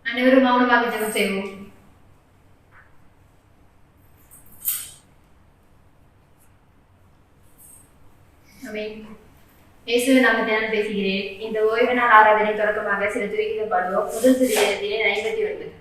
அனைவரும் மௌனமாக ஜெபம் செய்வோம். இயேசுவின் நாமத்தினால் பேசுகிறேன். இந்த ஓய்வு நாள் ஆராதனை தொடக்கமாக சில துதிகள் பாடுவோம். முதல் துதியிலே 59.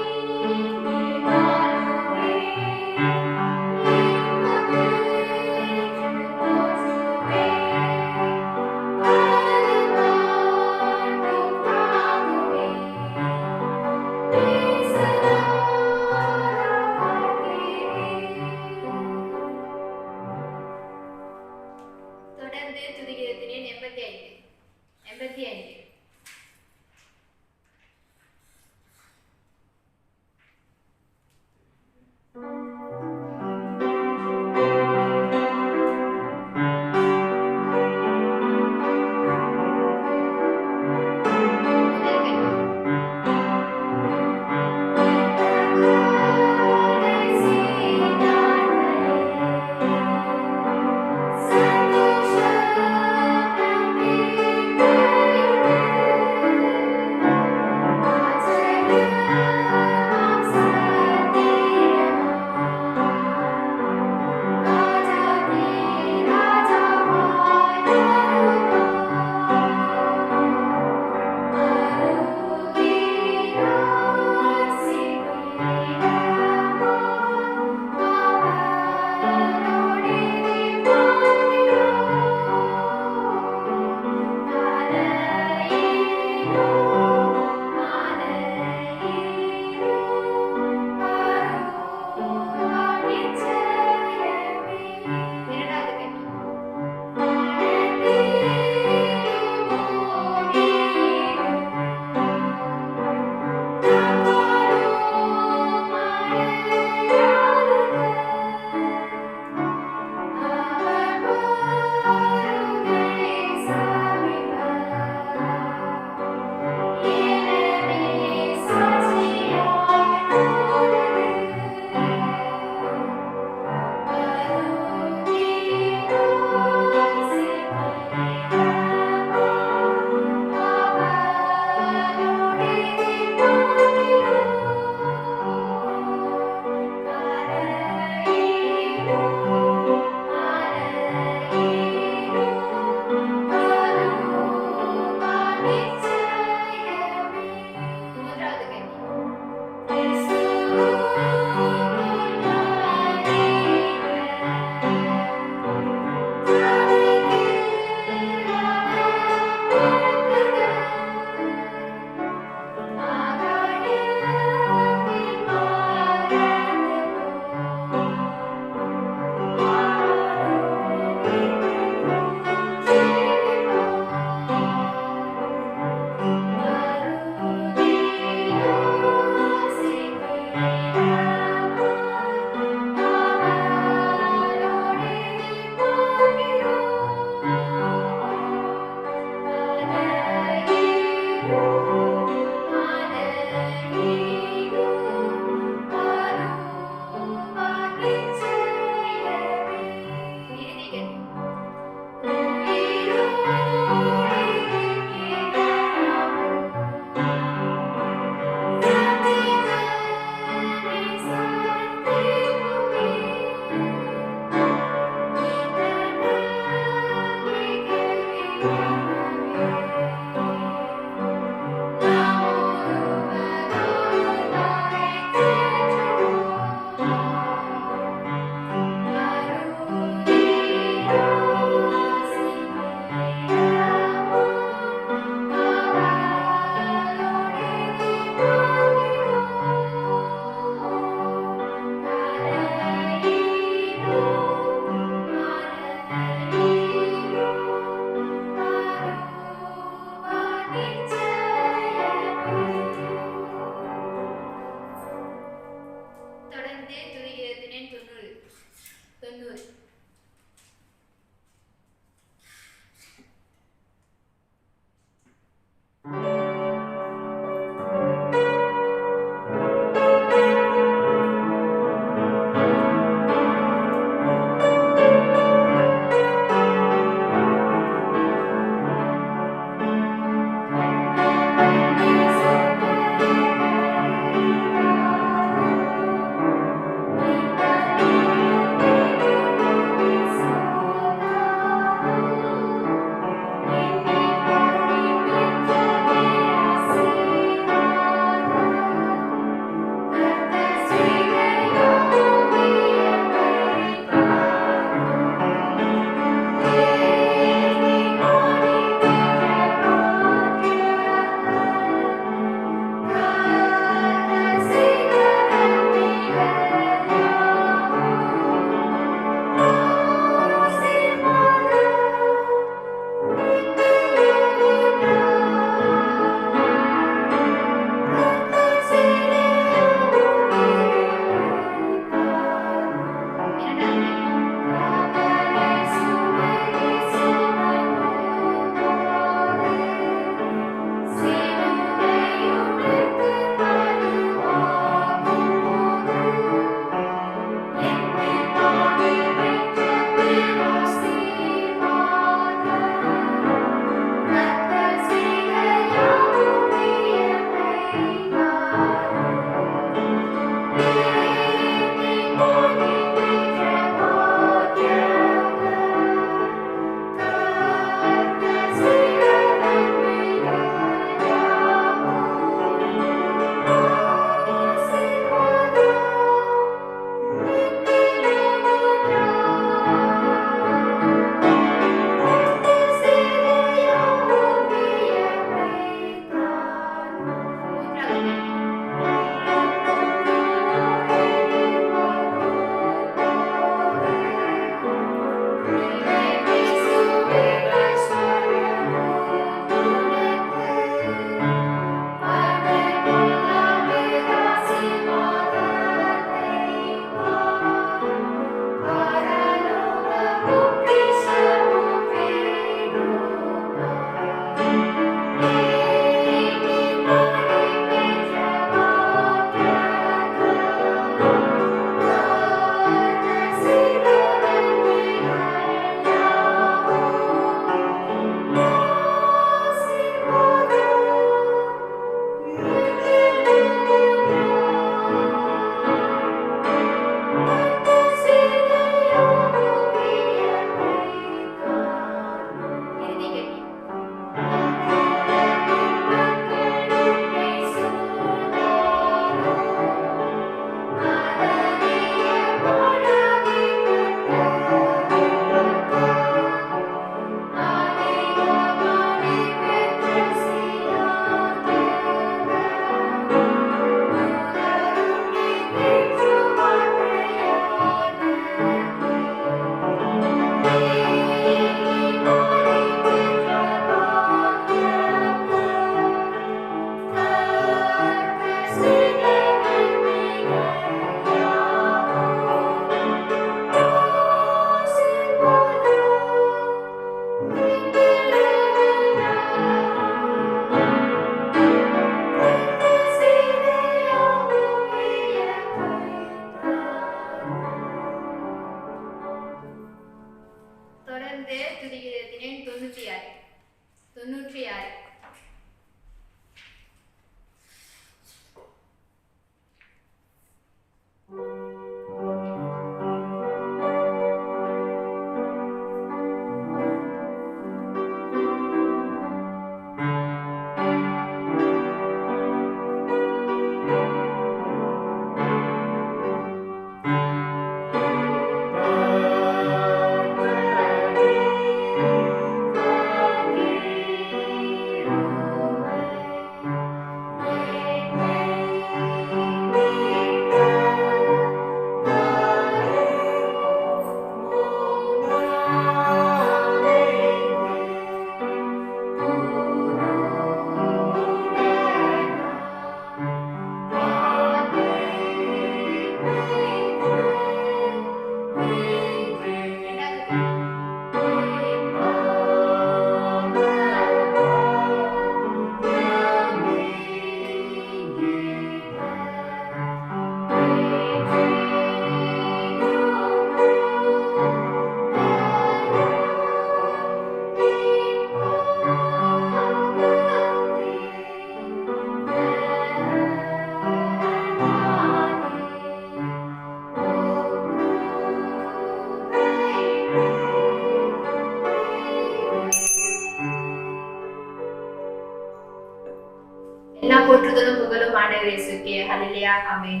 ஆண்டவர் இயேசுக்கே. ஹல்லேலூயா. ஆமென்.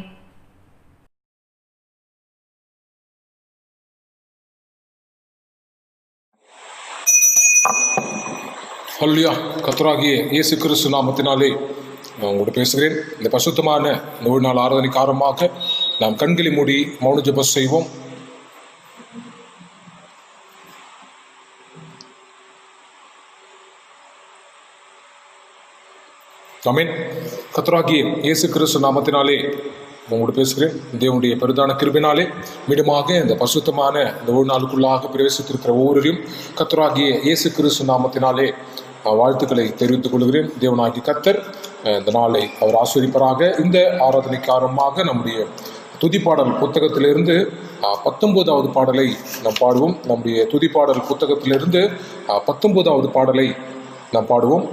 ஹல்லேலூயா. கர்த்தராகிய இயேசு கிறிஸ்து நாமத்தினாலே நான் உங்களோட பேசுகிறேன். இந்த பரிசுத்தமான இந்த ஒரு நாள் ஆராதனைக்கு ஆரம்பமாக நாம் கண்களை மூடி மௌன ஜெபம் செய்வோம். ஆமென். கர்த்தராகிய இயேசு கிறிஸ்து நாமத்தினாலே உங்களோட பேசுகிறேன். தேவனுடைய பெரிதான கிருபையினாலே மீண்டுமாக இந்த பரிசுத்தமான இந்த ஒரு நாளுக்குள்ளாக பிரவேசித்திருக்கிற ஒவ்வொருவரையும் கர்த்தராகிய இயேசு கிறிஸ்து நாமத்தினாலே வாழ்த்துக்களை தெரிவித்துக் கொள்கிறேன். தேவனாகிய கர்த்தர் இந்த நாளை அவர் ஆஸ்வதிப்பராக. இந்த ஆராதனைக்கு ஆரம்பமாக நம்முடைய துதிப்பாடல் புத்தகத்திலிருந்து 19வது பாடலை நாம் பாடுவோம். நம்முடைய துதிப்பாடல் புத்தகத்திலிருந்து 19வது பாடலை நாம் பாடுவோம்.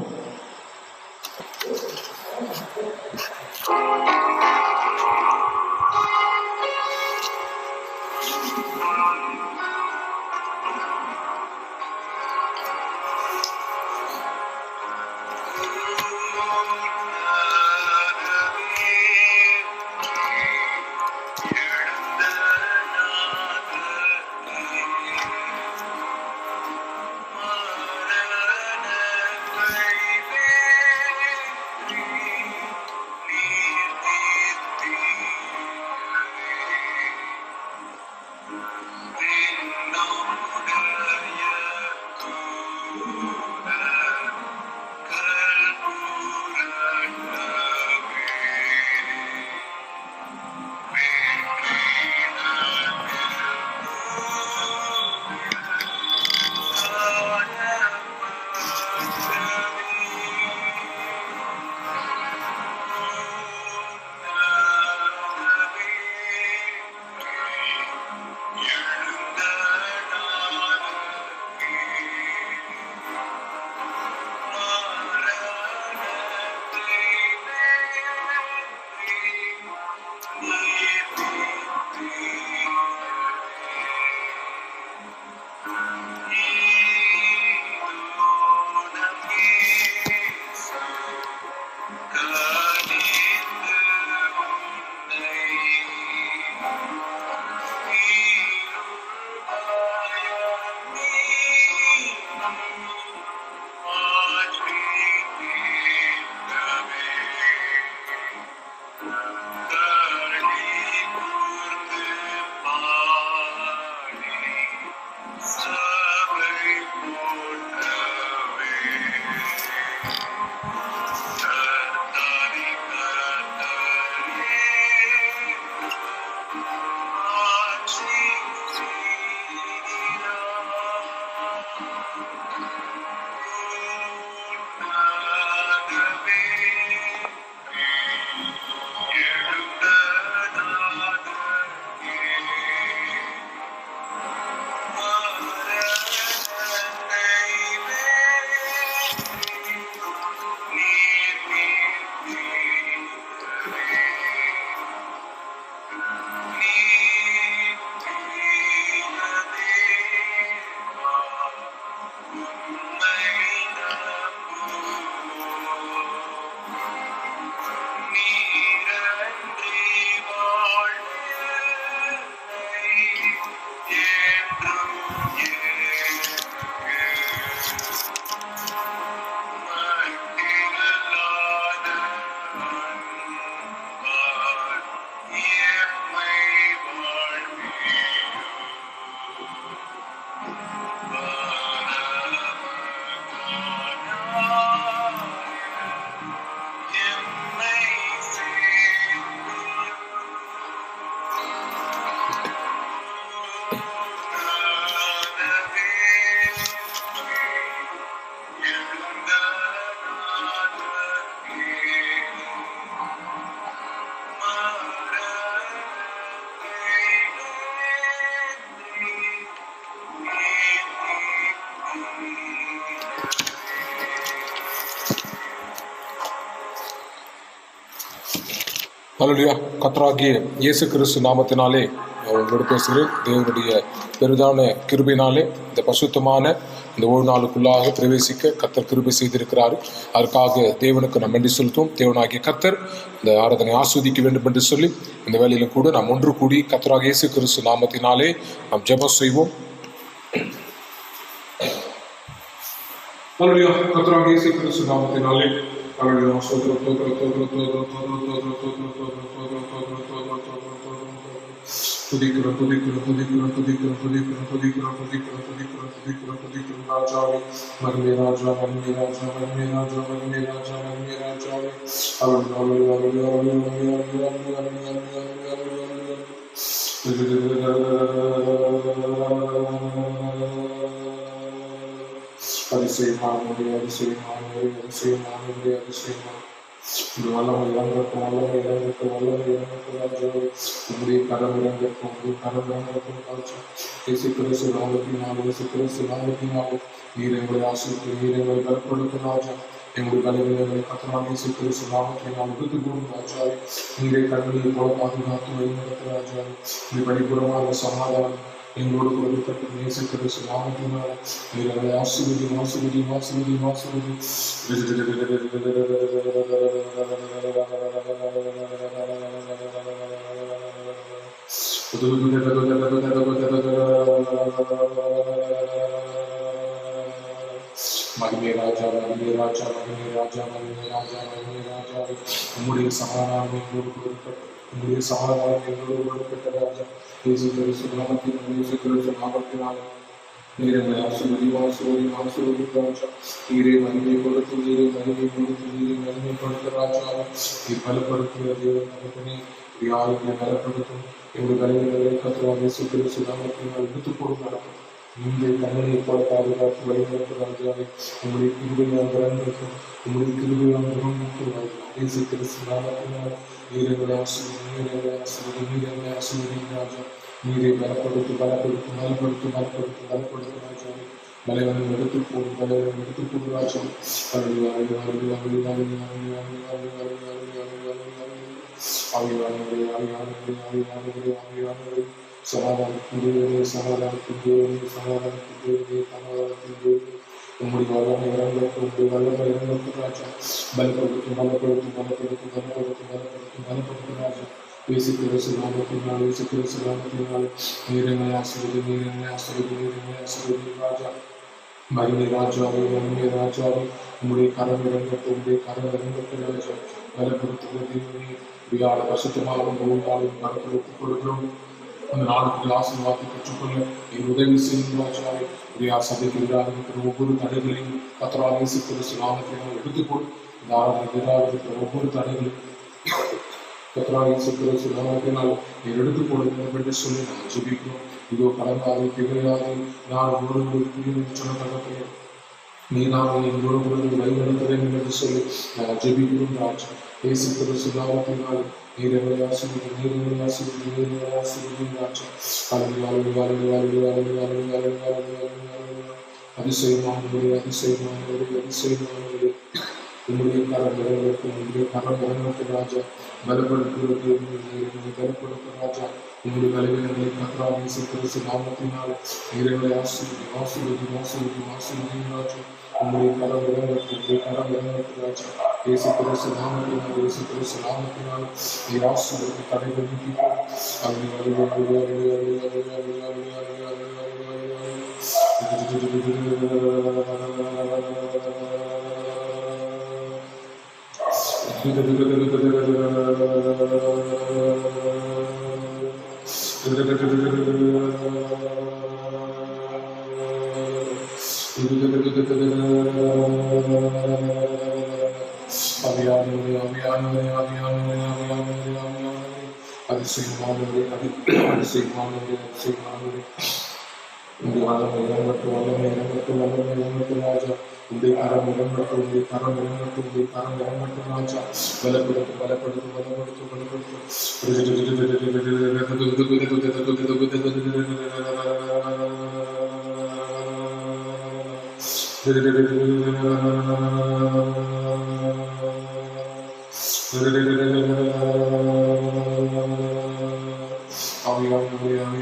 அல்லேலூயா. கர்த்தராகிய இயேசு கிறிஸ்து நாமத்தினாலே உங்களோடு பேசுகிறேன். தேவனுடைய பெரிதான கிருபையினாலே இந்த பசுத்தமான இந்த ஒரு நாளுக்குள்ளாக பிரவேசிக்க கர்த்தர் கிருபை செய்திருக்கிறார். அதற்காக தேவனுக்கு நாம் நன்றி செலுத்தும். தேவனாகிய கர்த்தர் இந்த ஆராதனை ஆஸ்வதிக்க வேண்டும் என்று சொல்லி இந்த வேளையிலும் கூட நாம் ஒன்று கூடி கர்த்தராகிய இயேசு கிறிஸ்து நாமத்தினாலே நாம் ஜெபம் செய்வோம். அல்லேலூயா. கர்த்தராகிய இயேசு கிறிஸ்து நாமத்தினாலே அல்லேலூயா. துதிக்கிறோம் ராஜாவே, மகிமை ராஜா, மகிமை ராஜா, மகிமை ராஜா, மகிமை ராஜா, மகிமை ராஜாவே. அதிசயமானவரே, அதிசயமானவரே, அதிசயமானவரே, அதிசயமான வல்லமை இறங்கட்டும், வல்லமை இறங்கட்டும், வல்லமை இறங்கட்டும் ராஜாவே. உங்களுடைய கரம் இறங்கட்டும், உங்களுடைய கரம் இறங்கட்டும் ராஜா. இயேசு கிறிஸ்து நாமத்தினாலே, இயேசு கிறிஸ்து நாமத்தினாலே நீர் எங்களை ஆசீர்வதித்து, நீர் எங்களை பலப்படுத்தும் ராஜா. எங்களுடைய பலவீனங்களை கர்த்தராகிய இயேசு கிறிஸ்து நாமத்தினால் விடுத்து கூறும் ராஜாவே. நீரை கண்களை போல பாதுகாத்து வழிநடத்தும் ராஜாவே. இந்த பரிபூரமான சமாதானம் எங்களோடு கொடுக்கப்பட்ட இயேசு கிறிஸ்து நாமத்தினால நீர் எங்களை ஆசீர்வதி, ஆசீர்வதி, ஆசீர்வதி, ஆசீர்வதி. மகிமை ராஜா, மகிமை ராஜா, மகிமை ராஜா, மகிமை ராஜா, மகிமை ராஜாவே. உம்முடைய சமாதானம் எங்களோடு கொடுக்கப்பட்ட, உம்முடைய சமாதானம் எங்களோடு கொடுக்கப்பட்ட ராஜா. இயேசு கிறிஸ்து நாமத்தினால், இயேசு கிறிஸ்து நாமத்தினால் நீர் எங்களை ஆசீர்வதி, ஆசீர்வதி, ஆசீர்வதி ராஜா. நீரே மகிமை கொடுத்து, நீரே மகிமை கொடுத்து, நீரே மகிமை கொடுத்த ராஜாவை நீர் பலப்படுத்துகிற தேவன் தகப்பனே. யாருங்களை பலப்படுத்தும் எங்களுடைய கலைஞர்களை கர்த்தராகிய இயேசு கிறிஸ்து நாமத்தினால் விடுத்துக் கொடுக்கிறார். இந்த கண்ணனை போல பாதுகாத்து வழிநடத்தும் ராஜாவை. உங்களுடைய கிருபையால் திறந்திருக்கும், உங்களுடைய கிருபையால் திறந்திருக்கும் ராஜா. இயேசு கிறிஸ்து நாமத்தினால் நீர் எங்களை ஆசீர்வதி, நீர் எங்களை ஆசீர்வதி, நீர் எங்களை ஆசீர்வதி ராஜா. நீரை பலப்படுத்து, பலப்படுத்து, பலப்படுத்து, பலப்படுத்து, பலப்படுத்து ராஜாவை. பலவனை எடுத்துக் போடு, பலவனை எடுத்துக் போடு ராஜா. சமாதானத்தின் தேவனே, சமாதானத்தின் தேவனே, சமாதானத்தின் தேவனே, சமாதானத்தின் தேவனே. உங்களுடைய வல்லமை இறங்கட்டும், உங்களுடைய வல்லமை இறங்கட்டும் ராஜா. பலப்படுத்தும், பலப்படுத்தும், பலப்படுத்தும், பலப்படுத்தும், பலப்படுத்தும், பலப்படுத்தும் ராஜா. இயேசு கிறிஸ்து நாமத்தினால், இயேசு கிறிஸ்து நாமத்தினால் நீர் எங்களை ஆசீர்வதி, நீர் எங்களை ஆசீர்வதி, நீர் எங்களை ஆசீர்வதி ராஜா. மகிமை ராஜாவே, மகிமை ராஜாவே. உங்களுடைய கரம் இறங்கட்டும், உங்களுடைய கரம் இறங்கட்டும் ராஜா. பலப்படுத்துகிற தேவனே, வியாழ பசுத்தமாகவும் ஒவ்வொன்றாலும் பலப்படுத்திக் கொடுக்கிறோம். அந்த நாளுக்கு ஆசீர்வாதத்தை பெற்றுக்கொள்ள என் உதவி செய்யும் ராஜாவே. உடைய சபைக்கு எதிராக இருக்கிற ஒவ்வொரு தடைகளையும் கர்த்தராகிய இயேசு கிறிஸ்து நாமத்தினால் எடுத்துக்கொள். இந்த ஆராதனைக்கு எதிராக இருக்கிற ஒவ்வொரு தடைகளையும் கர்த்தராகிய இயேசு கிறிஸ்து நாமத்தினால் நீர் எடுத்துக் கொடுக்க என்று சொல்லி நாங்கள் ஜெபிக்கிறோம். இதோ கலங்காதே, திகையாதே, நான் உங்களோடு என்று சொன்ன தகப்பனே. நீ நான் எங்களோடு வழிநடத்த வேண்டும் என்று சொல்லி நாங்கள் ஜெபிக்கிறோம் ராஜா. இயேசு கிறிஸ்து நாமத்தினால் நீர் எங்களை ஆசீர்வதி, நீர் எங்களை ஆசீர்வதி, நீர் எங்களை ஆசீர்வதி ராஜா. அதிசயமானவரே, அதிசயமானவரே, அதிசயமானவரே. உங்களுடைய கரம் இறங்கட்டும், உங்களுடைய கரம் இறங்கட்டும் ராஜா. பலப்படுத்துவது எங்களை பலப்படுத்தும் ராஜா. உங்களுடைய பலவீனங்களை கர்த்தராகிய இயேசு கிறிஸ்து நாமத்தினால் நீர் எங்களை ஆசீர்வதி, ஆசீர்வதி, ஆசீர்வதி, ஆசீர்வதி ராஜா. உங்களுடைய கரம் இறங்கட்டும், உங்களுடைய கரம் இறங்கட்டும் ராஜா. இயேசு கிறிஸ்து நாமத்தினால், இயேசு கிறிஸ்து நாமத்தினால் நீர் ஆசீர்வதி, தடைகள் நீக்கிப்போம். அதிசயமானவரே, அதிசயமானவரே, அதிசயமானவரே. உங்களுடைய வல்லமை இறங்கட்டும், வல்லமை இறங்கட்டும், வல்லமை இறங்கட்டும் ராஜா. உங்களுடைய கரம் இறங்கட்டும், உங்களுடைய கரம் இறங்கட்டும், உங்களுடைய கரம் இறங்கட்டும் ராஜா. பலப்படுத்தும், பலப்படுத்தும், பலப்படுத்தும், பலப்படுத்தும். சமாதானத்தின் தேவனே,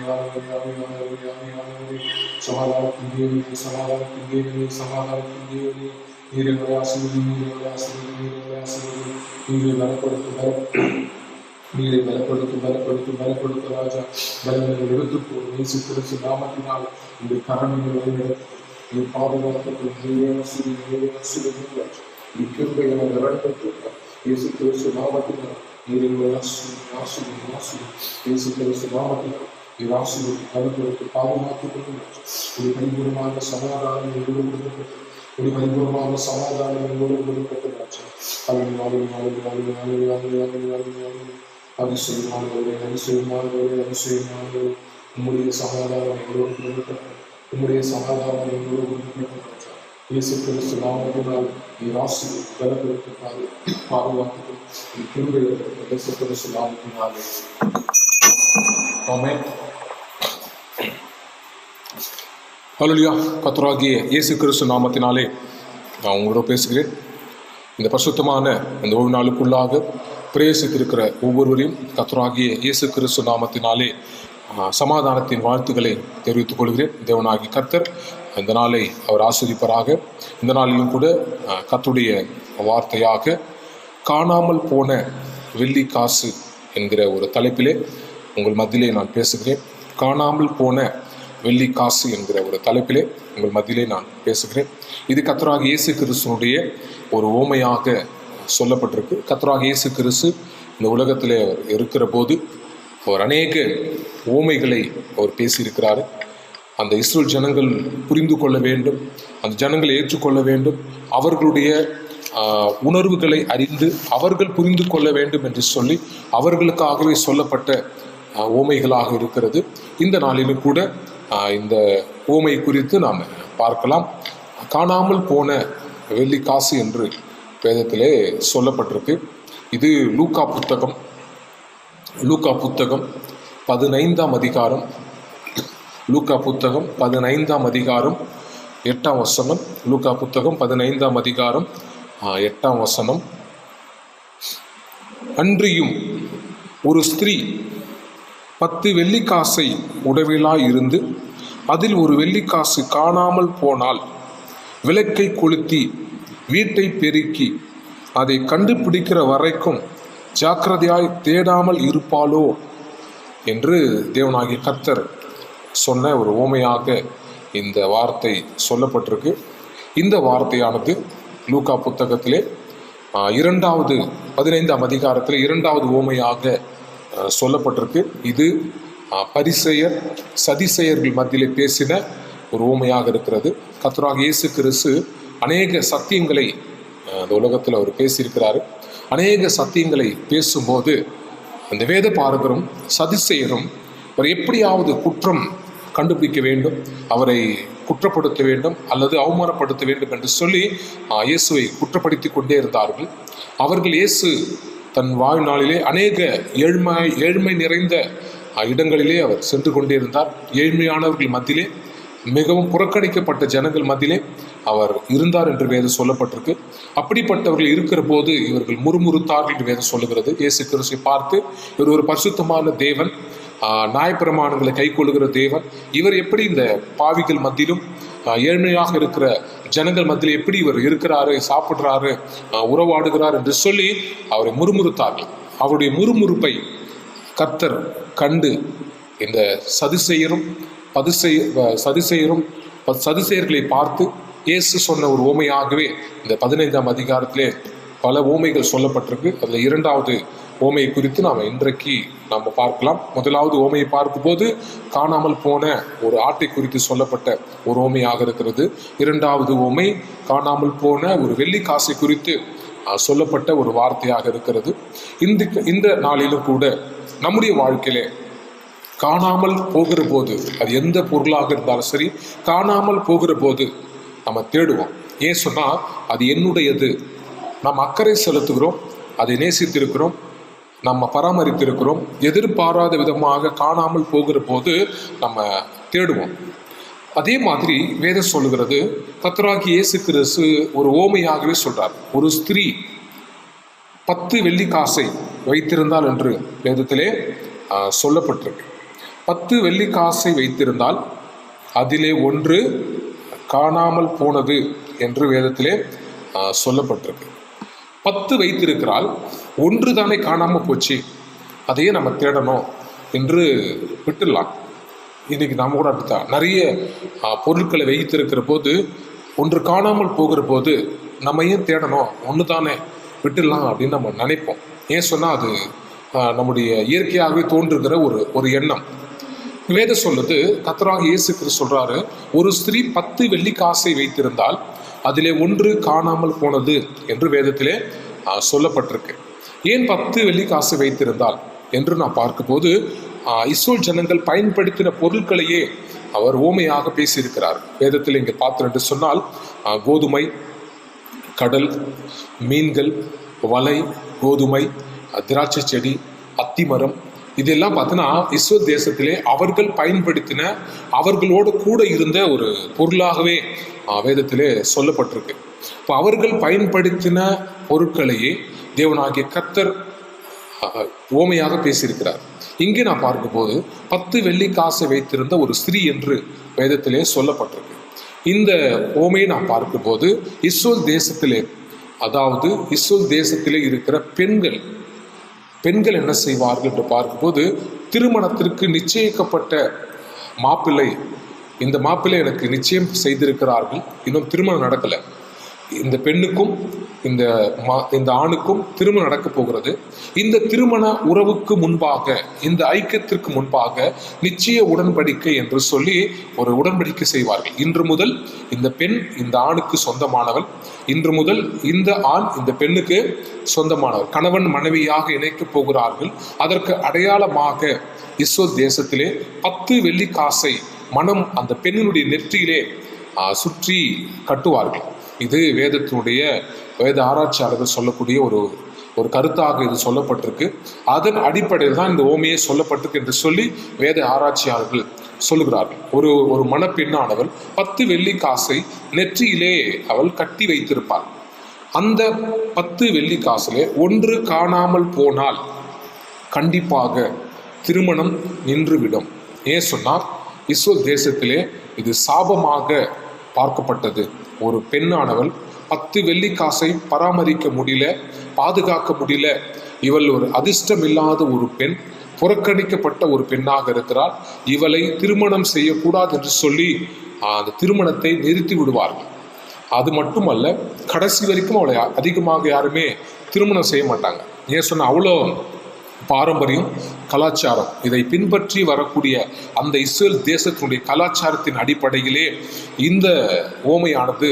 சமாதானத்தின் தேவனே, சமாதானத்தின் தேவனே, நீரை ஆசீர்வதி, நீரை ஆசீர்வதி, நீரை ஆசீர்வதி, நீரை பலப்படுத்தும் நீரை பலப்படுத்தும் ராஜா. பலவீனங்களை எடுத்துப்போம் இயேசு கிறிஸ்து நாமத்தினால் இந்த கரங்களை வழிநடத்தும், நீ பாதுகாத்தும், நீரை ஆசீர்வதி ராஜா. நீ கிருபை என வழிநடத்தும் இயேசு கிறிஸ்து நாமத்தினால் நீரை ஆசீர்வதி இயேசு கிறிஸ்து நாமத்தினால் நீர் ஆசீர்வதி பலப்படுத்தி பாதுகாத்துக் கொள்ளும். ஒரு பரிபூர்ணமான சமாதானம் எங்களோடு கொடுக்கப்பட்டது, ஒரு பரிபூர்ணமான சமாதானம் எங்களோடு கொடுக்கப்பட்டதாச்சு. அதிசயமானவரே, அதிசயமானவரே, அதிசயமானவரே, உம்முடைய சமாதானம் எங்களோடு கொடுக்கப்பட்டது, உம்முடைய சமாதானம் எங்களோடு கொடுக்கப்பட்டதாச்சு. இயேசு கிறிஸ்து நாமத்தினால் நீர் ஆசீர்வதி பலப்படுத்தி பாதுகாத்துக் கிருபை இயேசு கிறிஸ்து நாமத்தினாலே. ஆமென். ஹல்லேலூயா. கர்த்தராகிய இயேசு கிறிஸ்து நாமத்தினாலே நான் உங்களோட பேசுகிறேன். இந்த பரிசுத்தமான இந்த ஒரு நாளுக்குள்ளாக பிரவேசித்திருக்கிற ஒவ்வொருவரையும் கர்த்தராகிய இயேசு கிறிஸ்து நாமத்தினாலே சமாதானத்தின் வாழ்த்துக்களை தெரிவித்துக் கொள்கிறேன். தேவனாகி கர்த்தர் இந்த நாளை அவர் ஆசீர்வதிப்பாராக. இந்த நாளிலும் கூட கர்த்தருடைய வார்த்தையாக காணாமல் போன வெள்ளி காசு என்கிற ஒரு தலைப்பிலே உங்கள் மத்தியிலே நான் பேசுகிறேன். காணாமல் போன வெள்ளி காசு என்கிற ஒரு தலைப்பிலே உங்கள் மத்தியிலே நான் பேசுகிறேன். இது கர்த்தராகிய இயேசு கிறிஸ்துனுடைய ஒரு ஓமையாக சொல்லப்பட்டிருக்கு. கர்த்தராகிய இயேசு கிறிஸ்து இந்த உலகத்திலே அவர் இருக்கிற போது அவர் அநேக ஓமைகளை அவர் பேசியிருக்கிறார். அந்த இஸ்ரேல் ஜனங்கள் புரிந்து கொள்ள வேண்டும், அந்த ஜனங்களை ஏற்றுக்கொள்ள வேண்டும், அவர்களுடைய உணர்வுகளை அறிந்து அவர்கள் புரிந்து கொள்ள வேண்டும் என்று சொல்லி அவர்களுக்காகவே சொல்லப்பட்ட ஓமைகளாக இருக்கிறது. இந்த நாளிலும் கூட இந்த ஓமை குறித்து நாம் பார்க்கலாம். காணாமல் போன வெள்ளி காசு என்று வேதத்திலே சொல்லப்பட்டிருக்கு. இது லூக்கா புத்தகம் 15ஆம் அதிகாரம், லூக்கா புத்தகம் 15ஆம் அதிகாரம் 8ஆம் வசனம். லூக்கா புத்தகம் 15ஆம் அதிகாரம் 8ஆம் வசனம். அன்றியும் ஒரு ஸ்திரீ 10 வெள்ளிக்காசை உடவிலாய் இருந்து அதில் ஒரு வெள்ளிக்காசு காணாமல் போனால் விளக்கை கொளுத்தி வீட்டை பெருக்கி அதை கண்டுபிடிக்கிற வரைக்கும் ஜாக்கிரதையாய் தேடாமல் இருப்பாளோ என்று தேவனாகிய கர்த்தர் சொன்ன ஒரு ஓமையாக இந்த வார்த்தை சொல்லப்பட்டிருக்கு. இந்த வார்த்தையானது லூக்கா புத்தகத்திலே 15ஆம் அதிகாரத்தில் 2வது ஓமையாக சொல்லப்பட்டிருக்கு. இது பரிசேயர் சதிசேயர்கள் மத்தியிலே பேசின ஒரு ஓமையாக இருக்கிறது. கர்த்தராகிய இயேசு கிறிஸ்து அநேக சத்தியங்களை அந்த உலகத்தில் அவர் பேசியிருக்கிறாரு. அநேக சத்தியங்களை பேசும்போது அந்த வேத பாரகரும் சதிசேயரும் அவர் எப்படியாவது குற்றம் கண்டுபிடிக்க வேண்டும், அவரை குற்றப்படுத்த வேண்டும் அல்லது அவமானப்படுத்த வேண்டும் என்று சொல்லி இயேசுவை குற்றப்படுத்தி கொண்டே இருந்தார்கள். அவர்கள் இயேசு தன் வாழ்நாளிலே அநேக ஏழ்மை நிறைந்த இடங்களிலே அவர் சென்று கொண்டே இருந்தார். ஏழ்மையானவர்கள் மத்தியிலே, மிகவும் புறக்கணிக்கப்பட்ட ஜனங்கள் மத்தியிலே அவர் இருந்தார் என்று வேதம் சொல்லப்பட்டிருக்கு. அப்படிப்பட்டவர்கள் இருக்கிற போது இவர்கள் முறுமுறுத்தார்கள் என்று வேதம் சொல்லுகிறது. இயேசு கிறிஸ்துவை பார்த்து இவர் ஒரு பரிசுத்தமான தேவன், நியாயப்பிரமாணங்களை கை கொள்ளுகிற தேவன், இவர் எப்படி இந்த பாவிகள் மத்தியிலும் ஏழ்மையாக இருக்கிற ஜனங்கள் மத்தியில் எப்படி இவர் இருக்கிறாரு, சாப்பிட்றாரு, உறவாடுகிறார் என்று சொல்லி அவரை முறுமுறுத்தார்கள். அவருடைய முறுமுறுப்பை கர்த்தர் கண்டு இந்த சதிசெயர்களை பார்த்து இயேசு சொன்ன ஒரு ஓமையாகவே இந்த 15ஆம் அதிகாரத்திலே பல ஓமைகள் சொல்லப்பட்டிருக்கு. அதில் 2வது ஓமையை குறித்து நாம் இன்றைக்கு பார்க்கலாம். முதலாவது ஓமையை பார்க்கும்போது காணாமல் போன ஒரு ஆட்டை குறித்து சொல்லப்பட்ட ஒரு ஓமையாக இருக்கிறது. 2வது ஓமை காணாமல் போன ஒரு வெள்ளி காசை குறித்து சொல்லப்பட்ட ஒரு வார்த்தையாக இருக்கிறது. இந்த நாளிலும் கூட நம்முடைய வாழ்க்கையிலே காணாமல் போகிற போது, அது எந்த பொருளாக இருந்தாலும் சரி, காணாமல் போகிற போது நம்ம தேடுவோம். ஏன் சொன்னால் அது என்னுடையது, நாம் அக்கறை செலுத்துகிறோம், அதை நேசித்திருக்கிறோம், நம்ம பராமரித்திருக்கிறோம். எதிர்பாராத விதமாக காணாமல் போகிற போது நம்ம தேடுவோம். அதே மாதிரி வேதம் சொல்லுகிறது, கர்த்தராகிய இயேசு கிறிஸ்து ஒரு ஓமையாகவே சொல்றார். ஒரு ஸ்திரீ 10 வெள்ளி காசை வைத்திருந்தாள் என்று வேதத்திலே சொல்லப்பட்டிருக்கு. 10 வெள்ளி காசை வைத்திருந்தால் அதிலே ஒன்று காணாமல் போனது என்று வேதத்திலே சொல்லப்பட்டிருக்கு. 10 வைத்திருக்கிறாள், ஒன்று தானே காணாமல் போச்சு, அதையே நம்ம தேடணும் என்று விட்டுடலாம். இன்னைக்கு நாம் கூட அப்படித்தான், நிறைய பொருட்களை வைத்திருக்கிற போது ஒன்று காணாமல் போகிற போது நம்ம ஏன் தேடணும், ஒன்று தானே விட்டுடலாம் அப்படின்னு நம்ம நினைப்போம். ஏன் சொன்னால் அது நம்முடைய இயற்கையாகவே தோன்றுகிற ஒரு எண்ணம். வேதம் சொல்லுது, கர்த்தராகிய இயேசு கிறிஸ்து சொல்றாரு, ஒரு ஸ்திரீ 10 வெள்ளி காசை வைத்திருந்தால் அதிலே ஒன்று காணாமல் போனது என்று வேதத்திலே சொல்லப்பட்டிருக்கு. ஏன் 10 வெள்ளி காசை வைத்திருந்தால் என்று நான் பார்க்கும்போது இஸ்ரவேல் ஜனங்கள் பயன்படுத்தின பொருட்களையே அவர் ஓமையாக பேசியிருக்கிறார். வேதத்தில் இங்கே பார்த்தோம் என்று சொன்னால் கோதுமை, கடல், மீன்கள், வலை, கோதுமை, திராட்சை செடி, அத்திமரம், இதெல்லாம் பார்த்தோன்னா இஸ்ரவேல் தேசத்திலே அவர்கள் பயன்படுத்தின, அவர்களோடு கூட இருந்த ஒரு பொருளாகவே வேதத்திலே சொல்லப்பட்டிருக்கு. இப்போ அவர்கள் பயன்படுத்தின பொருட்களையே தேவனாகிய கர்த்தர் ஓமையாக பேசியிருக்கிறார். இங்கே நான் பார்க்கும்போது 10 வெள்ளி காசை வைத்திருந்த ஒரு ஸ்திரீ என்று வேதத்திலே சொல்லப்பட்டிருக்கு. இந்த ஓமையை நான் பார்க்கும்போது இஸ்ரவேல் தேசத்திலே, அதாவது இஸ்ரவேல் தேசத்திலே இருக்கிற பெண்கள் என்ன செய்வார்கள் என்று பார்க்கும்போது, திருமணத்திற்கு நிச்சயிக்கப்பட்ட மாப்பிள்ளை, இந்த மாப்பிள்ளை எனக்கு நிச்சயம் செய்திருக்கிறார்கள், இன்னும் திருமணம் நடக்கலை, இந்த பெண்ணுக்கும் இந்த ஆணுக்கும் திருமணம் நடக்க போகிறது. இந்த திருமண உறவுக்கு முன்பாக, இந்த ஐக்கியத்திற்கு முன்பாக நிச்சய உடன்படிக்கை என்று சொல்லி ஒரு உடன்படிக்கை செய்வார்கள். இன்று முதல் இந்த பெண் இந்த ஆணுக்கு சொந்தமானவள், இன்று முதல் இந்த ஆண் இந்த பெண்ணுக்கு சொந்தமானவர், கணவன் மனைவியாக இணைக்கப் போகிறார்கள். அதற்கு அடையாளமாக இஸ்ரவேல் தேசத்திலே 10 வெள்ளி காசை மனம் அந்த பெண்ணினுடைய நெற்றியிலே சுற்றி கட்டுவார்கள். இது வேத ஆராய்ச்சியாளர்கள் சொல்லக்கூடிய ஒரு கருத்தாக இது சொல்லப்பட்டிருக்கு. அதன் அடிப்படையில் தான் இந்த ஓமையை சொல்லப்பட்டிருக்கு என்று சொல்லி வேத ஆராய்ச்சியாளர்கள் சொல்லுகிறார்கள். ஒரு மணப்பெண்ணானவள் 10 வெள்ளி காசை நெற்றியிலே அவள் கட்டி வைத்திருப்பாள். அந்த 10 வெள்ளி காசிலே ஒன்று காணாமல் போனால் கண்டிப்பாக திருமணம் நின்றுவிடும். ஏன் சொன்னால் இஸ்ரவேல் தேசத்திலே இது சாபமாக பார்க்கப்பட்டது. ஒரு பெண்ணானவள் 10 வெள்ளி காசை பராமரிக்க முடியல, பாதுகாக்க முடியல, இவள் ஒரு அதிர்ஷ்டம் இல்லாத ஒரு பெண், புறக்கணிக்கப்பட்ட ஒரு பெண்ணாக இருக்கிறாள், இவளை திருமணம் செய்யக்கூடாது என்று சொல்லி அந்த திருமணத்தை நிறுத்தி விடுவார்கள். அது மட்டுமல்ல, கடைசி வரைக்கும் அவளை அதிகமாக யாருமே திருமணம் செய்ய மாட்டாங்க. ஏன் சொன்ன அவ்வளோ பாரம்பரியம், கலாச்சாரம், இதை பின்பற்றி வரக்கூடிய அந்த இஸ்ரவேல் தேசத்தினுடைய கலாச்சாரத்தின் அடிப்படையிலே இந்த ஓமையானது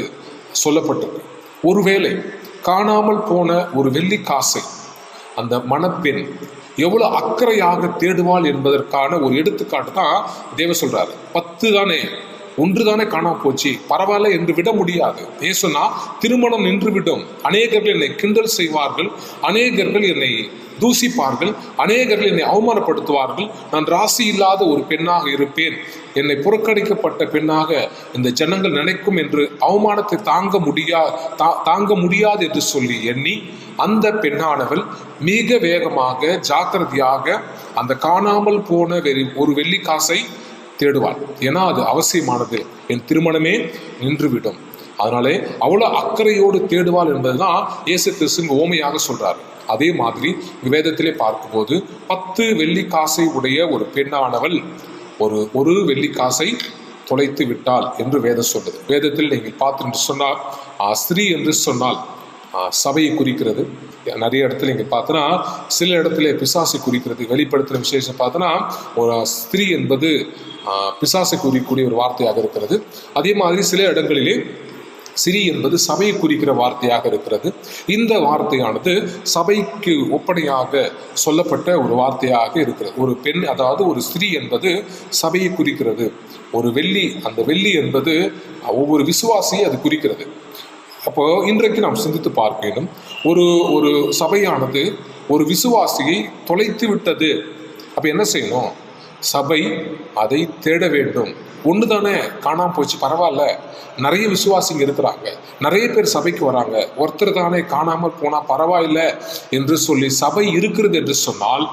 சொல்லப்பட்டது. ஒருவேளை காணாமல் போன ஒரு வெள்ளி காசை அந்த மணப்பெண் எவ்வளோ அக்கறையாக தேடுவாள் என்பதற்கான ஒரு எடுத்துக்காட்டு தான் தேவன் சொல்றாரு. 10 தானே, ஒன்று தானே காணாம போச்சு, பரவாயில்ல என்று விட முடியாது. ஏன் சொன்னா திருமணம் நின்றுவிடும். அநேகர்கள் என்னை கிண்டல் செய்வார்கள், அநேகர்கள் என்னை தூசிப்பார்கள், அநேகர்கள் என்னை அவமானப்படுத்துவார்கள், நான் ராசி இல்லாத ஒரு பெண்ணாக இருப்பேன், என்னை புறக்கணிக்கப்பட்ட பெண்ணாக இந்த ஜனங்கள் நினைக்கும் என்று அவமானத்தை தாங்க முடியாது என்று சொல்லி எண்ணி அந்த பெண்ணானவள் மிக வேகமாக ஜாக்கிரதையாக அந்த காணாமல் போன ஒரு வெள்ளி காசை தேடுவாள். ஏன்னா அது அவசியமானது, என் திருமணமே நின்றுவிடும். அதனாலே அவ்வளோ அக்கறையோடு தேடுவாள் என்பதுதான் இயேசு கிறிஸ்து ஓமையாக சொல்றாரு. அதே மாதிரி வேதத்திலே பார்க்கும்போது 10 வெள்ளி காசை உடைய ஒரு பெண்ணானவள் ஒரு வெள்ளி காசை தொலைத்து விட்டாள் என்று வேதம் சொல்லுது. வேதத்தில் நீங்கள் பார்த்து என்று சொன்னால் ஸ்திரீ என்று சொன்னால் சபையை குறிக்கிறது. நிறைய இடத்துல நீங்கள் பார்த்தோன்னா சில இடத்துல பிசாசை குறிக்கிறது. வெளிப்படுத்துகிற விசேஷம் பார்த்தோன்னா ஒரு ஸ்திரீ என்பது பிசாசை குறிக்கக்கூடிய ஒரு வார்த்தையாக இருக்கிறது. அதே மாதிரி சில இடங்களிலே சிறி என்பது சபையை குறிக்கிற வார்த்தையாக இருக்கிறது. இந்த வார்த்தையானது சபைக்கு ஒப்பனையாக சொல்லப்பட்ட ஒரு வார்த்தையாக இருக்கிறது. ஒரு பெண், அதாவது ஒரு ஸ்திரீ என்பது சபையை குறிக்கிறது. ஒரு வெள்ளி, அந்த வெள்ளி என்பது ஒவ்வொரு விசுவாசியை அது குறிக்கிறது. அப்போ இன்றைக்கு நாம் சிந்தித்து பார்க்க வேண்டும். ஒரு சபையானது ஒரு விசுவாசியை தொலைத்து விட்டது. அப்போ என்ன செய்யணும்? சபை அதை தேட வேண்டும். ஒன்று தானே காணாமல் போச்சு, பரவாயில்ல, நிறைய விசுவாசிங்க இருக்கிறாங்க, நிறைய பேர் சபைக்கு வராங்க, ஒருத்தர் தானே காணாமல் போனால் பரவாயில்லை என்று சொல்லி சபை இருக்கிறது என்று சொன்னால்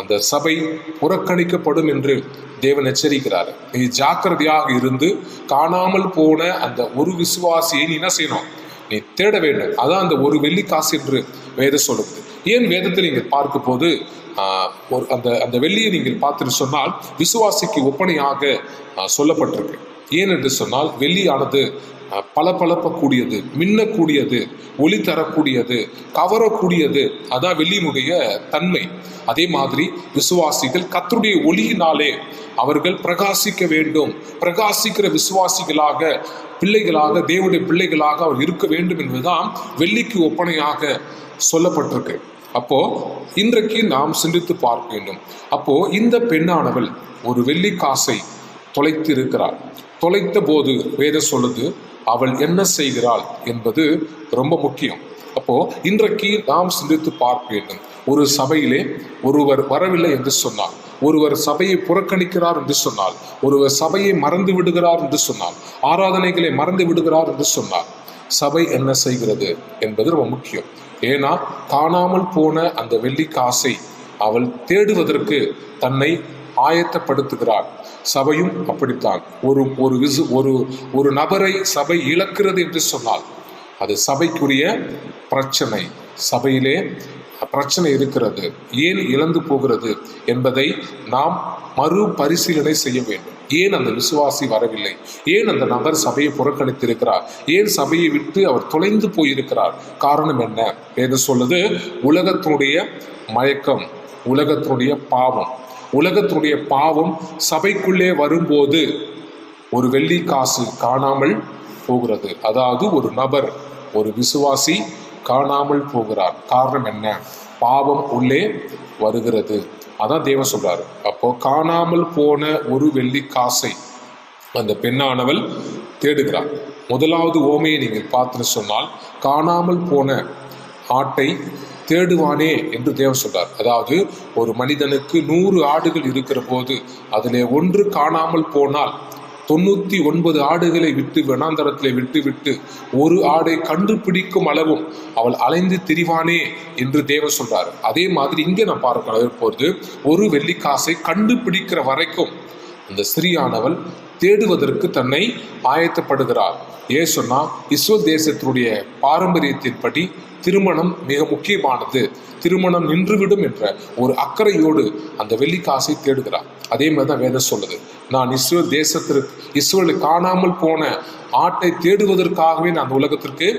அந்த சபை புறக்கணிக்கப்படும் என்று தேவன் எச்சரிக்கிறாரு. நீ ஜாக்கிரதையாக இருந்து காணாமல் போன அந்த ஒரு விசுவாசியை நீ என்ன செய்யணும்? நீ தேட வேண்டும். அதான் அந்த ஒரு வெள்ளி காசு என்று வேதம் சொல்லுது. ஏன் வேதத்தில் நீங்கள் பார்க்கும் போது அந்த வெள்ளியை நீங்கள் பார்த்துட்டு சொன்னால் விசுவாசிக்கு ஒப்பனையாக சொல்லப்பட்டிருக்கு. ஏன் என்று சொன்னால் வெள்ளியானது பளபளக்கக்கூடியது, மின்னக்கூடியது, ஒளி தரக்கூடியது, கவரக்கூடியது. அதான் வெள்ளியினுடைய தன்மை. அதே மாதிரி விசுவாசிகள் கர்த்தருடைய ஒளியினாலே அவர்கள் பிரகாசிக்க வேண்டும். பிரகாசிக்கிற விசுவாசிகளாக, பிள்ளைகளாக, தேவனுடைய பிள்ளைகளாக அவர் இருக்க வேண்டும் என்பதுதான் வெள்ளிக்கு ஒப்பனையாக சொல்லப்பட்டிருக்கு. அப்போ இன்றைக்கு நாம் சிந்தித்து பார்க்க வேண்டும். அப்போ இந்த பெண்ணானவள் ஒரு வெள்ளி காசை தொலைத்து இருக்கிறாள். தொலைத்த போது வேதம் சொல்லுது அவள் என்ன செய்கிறாள் என்பது ரொம்ப முக்கியம். அப்போ இன்றைக்கு நாம் சிந்தித்து பார்க்க வேண்டும். ஒரு சபையிலே ஒருவர் வரவில்லை என்று சொன்னார், ஒருவர் சபையை புறக்கணிக்கிறார் என்று சொன்னால், ஒருவர் சபையை மறந்து விடுகிறார் என்று சொன்னால், ஆராதனைகளை மறந்து விடுகிறார் என்று சொன்னார், சபை என்ன செய்கிறது என்பது ரொம்ப முக்கியம். ஏன்னா காணாமல் போன அந்த வெள்ளி காசை அவள் தேடுவதற்கு தன்னை ஆயத்தப்படுத்துகிறாள். சபையும் அப்படித்தான். ஒரு நபரை சபை இழக்கிறது என்று சொன்னால் அது சபைக்குரிய பிரச்சனை. சபையிலே பிரச்சனை இருக்கிறது. ஏன் இழந்து போகிறது என்பதை நாம் மறுபரிசீலனை செய்ய வேண்டும். ஏன் அந்த விசுவாசி வரவில்லை? ஏன் அந்த நபர் சபையை புறக்கணித்திருக்கிறார்? ஏன் சபையை விட்டு அவர் தொலைந்து போயிருக்கிறார்? காரணம் என்ன? எது சொல்லுது? உலகத்தினுடைய மயக்கம், உலகத்தினுடைய பாவம். உலகத்தினுடைய பாவம் சபைக்குள்ளே வரும்போது ஒரு வெள்ளி காசு காணாமல் போகிறது. அதாவது ஒரு நபர், ஒரு விசுவாசி காணாமல் போகிறார். காரணம் என்ன? பாவம் உள்ளே வருகிறது. அதான் தேவன் சொல்றாரு. அப்போ காணாமல் போன ஒரு வெள்ளி காசை அந்த பெண்ணானவள் தேடுகிறார். முதலாவது ஓமையை நீங்கள் பார்த்துன்னு சொன்னால், காணாமல் போன ஆட்டை தேடுவானே என்று தேவன் சொல்றார். அதாவது ஒரு மனிதனுக்கு 100 ஆடுகள் இருக்கிற போது அதிலே ஒன்று காணாமல் போனால் 99 ஆடுகளை விட்டு வனாந்தரத்திலே விட்டு ஒரு ஆடை கண்டுபிடிக்கும் அளவும் அவள் அலைந்து திரிவானே என்று தேவன் சொல்றாரு. அதே மாதிரி இங்கே நான் பார்க்க போது ஒரு வெள்ளிக்காசை கண்டுபிடிக்கிற வரைக்கும் அந்த ஸ்திரீயானவள் தேடுவதற்கு தன்னை ஆயத்தப்படுகிறாள். ஏன் சொன்னா, இஸ்ரவேல் தேசத்தினுடைய பாரம்பரியத்தின்படி திருமணம் மிக முக்கியமானது. திருமணம் நின்றுவிடும் என்ற ஒரு அக்கறையோடு அந்த வெள்ளிக்காசை தேடுகிறார். அதே மாதிரி தான் வேதம் சொல்லுது. நான் இஸ்ரவேல் தேசத்திற்கு, இஸ்ரவேல் காணாமல் போன ஆட்டை தேடுவதற்காகவே நான் அந்த உலகத்திற்கு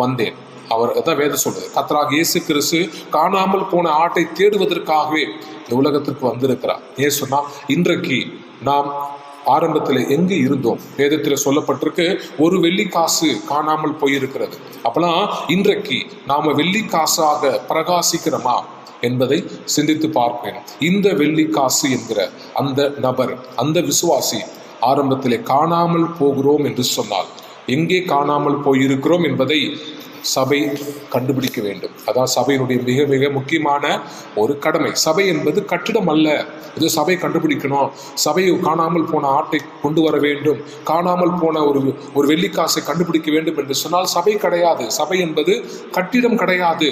வந்தேன். அவர் தான் வேதம் சொல்லுது. கர்த்தராகிய இயேசு கிறிஸ்து காணாமல் போன ஆட்டை தேடுவதற்காகவே இந்த உலகத்திற்கு வந்திருக்கிறார். ஏன் சொன்னா, இன்றைக்கு நாம் ஆரம்பத்தில் எங்கு இருந்தோம்? வேதத்தில் சொல்லப்பட்டிருக்கு ஒரு வெள்ளிக்காசு காணாமல் போயிருக்கிறது. அப்பெல்லாம் இன்றைக்கு நாம வெள்ளிக்காசாக பிரகாசிக்கிறோமா என்பதை சிந்தித்து பார்ப்பேன். இந்த வெள்ளிக்காசு என்கிற அந்த நபர், அந்த விசுவாசி ஆரம்பத்திலே காணாமல் போகிறோம் என்று சொன்னால் எங்கே காணாமல் போயிருக்கிறோம் என்பதை சபை கண்டுபிடிக்க வேண்டும். அதான் சபையினுடைய மிக மிக முக்கியமான ஒரு கடமை. சபை என்பது கட்டிடம் அல்ல. இது சபை கண்டுபிடிக்கணும், சபையை காணாமல் போன ஆட்டை கொண்டு வர வேண்டும், காணாமல் போன ஒரு வெள்ளிக்காசை கண்டுபிடிக்க வேண்டும் என்று சொன்னால் சபை கிடையாது. சபை என்பது கட்டிடம் கிடையாது.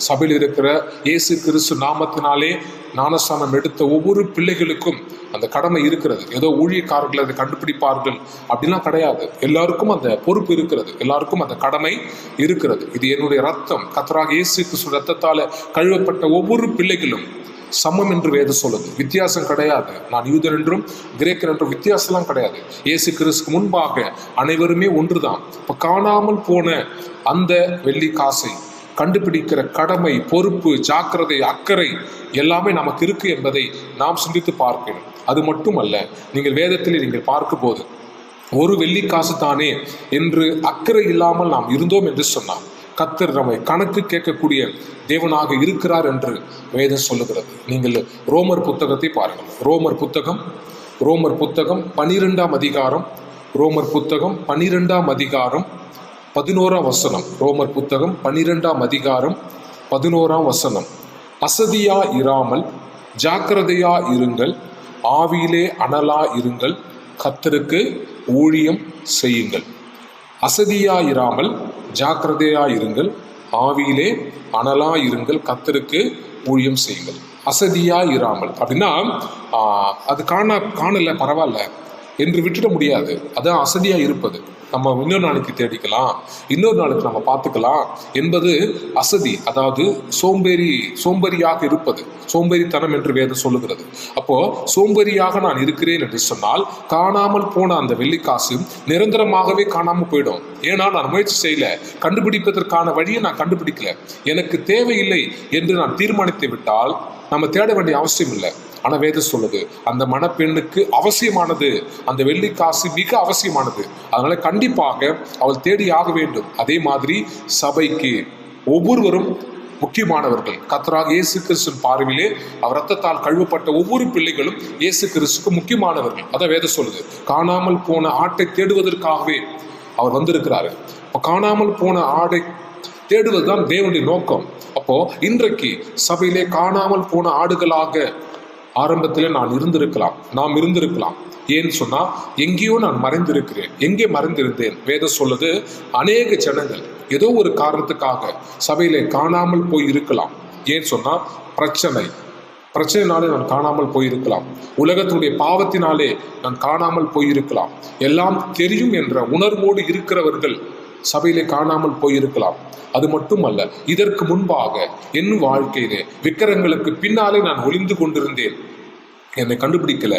சபையில் இருக்கிற இயேசு கிறிஸ்து நாமத்தினாலே ஞானஸ்நானம் எடுத்த ஒவ்வொரு பிள்ளைகளுக்கும் அந்த கடமை இருக்கிறது. ஏதோ ஊழியக்காரர்கள் அதை கண்டுபிடிப்பார்கள் அப்படிலாம் கிடையாது. எல்லாருக்கும் அந்த பொறுப்பு இருக்கிறது, எல்லாருக்கும் அந்த கடமை இருக்கிறது. இது என்னுடைய ரத்தம், கர்த்தராகிய இயேசு கிறிஸ்து ரத்தத்தால கழுவப்பட்ட ஒவ்வொரு பிள்ளைகளும் சமம் என்று வேதம் சொல்லுது. வித்தியாசம் கிடையாது. நான் யூதன் என்றும் கிரேக்கன் என்றும் வித்தியாசம்லாம் கிடையாது. இயேசு கிறிஸ்துக்கு முன்பாக அனைவருமே ஒன்றுதான். இப்போ காணாமல் போன அந்த வெள்ளி காசை கண்டுபிடிக்கிற கடமை, பொறுப்பு, ஜாக்கிரதை, அக்கறை எல்லாமே நமக்கு இருக்கு என்பதை நாம் சிந்தித்து பார்க்கணும். அது மட்டுமல்ல, நீங்கள் வேதத்தில் நீங்கள் பார்க்கும் போது ஒரு வெள்ளிக்காசு தானே என்று அக்கறை இல்லாமல் நாம் இருந்தோம் என்று சொன்னார். கர்த்தர் நம்மை கணக்கு கேட்கக்கூடிய தேவனாக இருக்கிறார் என்று வேதம் சொல்லுகிறது. நீங்கள் ரோமர் புத்தகத்தை பாருங்கள். ரோமர் புத்தகம் 12ஆம் அதிகாரம், ரோமர் புத்தகம் 12ஆம் அதிகாரம் 11ஆம் வசனம். ரோமர் புத்தகம் 12ஆம் அதிகாரம் 11ஆம் வசனம். அசதியா இராமல் ஜாக்கிரதையா இருங்கள், ஆவியிலே அனலா இருங்கள், கர்த்தருக்கு ஊழியம் செய்யுங்கள். அசதியா இராமல் ஜாக்கிரதையா இருங்கள், ஆவியிலே அனலா இருங்கள், கர்த்தருக்கு ஊழியம் செய்யுங்கள். அசதியாய் இராமல். அப்படின்னா அது காணல பரவாயில்ல என்று விட்டுட முடியாது. அதான் அசதியா இருப்பது. நம்ம இன்னொரு நாளைக்கு தேடிக்கலாம், இன்னொரு நாளுக்கு நம்ம பார்த்துக்கலாம் என்பது அசதி. அதாவது சோம்பேறியாக இருப்பது, சோம்பேறித்தனம் என்று வேதம் சொல்லுகிறது. அப்போ சோம்பேறியாக நான் இருக்கிறேன் என்று சொன்னால் காணாமல் போன அந்த வெள்ளிக்காசு நிரந்தரமாகவே காணாமல் போயிடும். ஏன்னா நான் முயற்சி செய்யல, கண்டுபிடிப்பதற்கான வழியை நான் கண்டுபிடிக்கல, எனக்கு தேவையில்லை என்று நான் தீர்மானித்து விட்டால் நம்ம தேட வேண்டிய அவசியம் இல்லை. ஆனால் வேதம் சொல்லுது அந்த மணப்பெண்ணுக்கு அவசியமானது, அந்த வெள்ளிக்காசு மிக அவசியமானது. அதனால கண்டிப்பாக அவள் தேடி ஆக வேண்டும். அதே மாதிரி சபைக்கு ஒவ்வொருவரும் முக்கியமானவர்கள். கர்த்தராகிய இயேசு கிறிஸ்துவின் பார்வையிலே அவர் ரத்தத்தால் கழுவப்பட்ட ஒவ்வொரு பிள்ளைகளும் இயேசு கிறிஸ்துக்கு முக்கியமானவர்கள். அதான் வேதம் சொல்லுது. காணாமல் போன ஆட்டை தேடுவதற்காகவே அவர் வந்திருக்கிறாரு. இப்போ காணாமல் போன ஆடை தேடுவதுதான் தேவனுடைய நோக்கம். அப்போ இன்றைக்கு சபையிலே காணாமல் போன ஆடுகளாக ஆரம்பத்திலே நாம் இருந்திருக்கலாம். ஏன்னு சொன்னா எங்கேயோ நான் மறைந்திருக்கிறேன். எங்கே மறைந்திருந்தேன்? வேதம் சொல்லுது அநேக ஜனங்கள் ஏதோ ஒரு காரணத்துக்காக சபையிலே காணாமல் போய் இருக்கலாம். ஏன்னு சொன்னா பிரச்சனைனாலே நான் காணாமல் போயிருக்கலாம், உலகத்தினுடைய பாவத்தினாலே நான் காணாமல் போயிருக்கலாம். எல்லாம் தெரியும் என்ற உணர்வோடு இருக்கிறவர்கள் சபையிலே காணாமல் போயிருக்கலாம். அது மட்டுமல்ல, இதற்கு முன்பாக என் வாழ்க்கையிலே விக்கிரங்களுக்கு பின்னாலே நான் ஒளிந்து கொண்டிருந்தேன், என்னை கண்டுபிடிக்கல.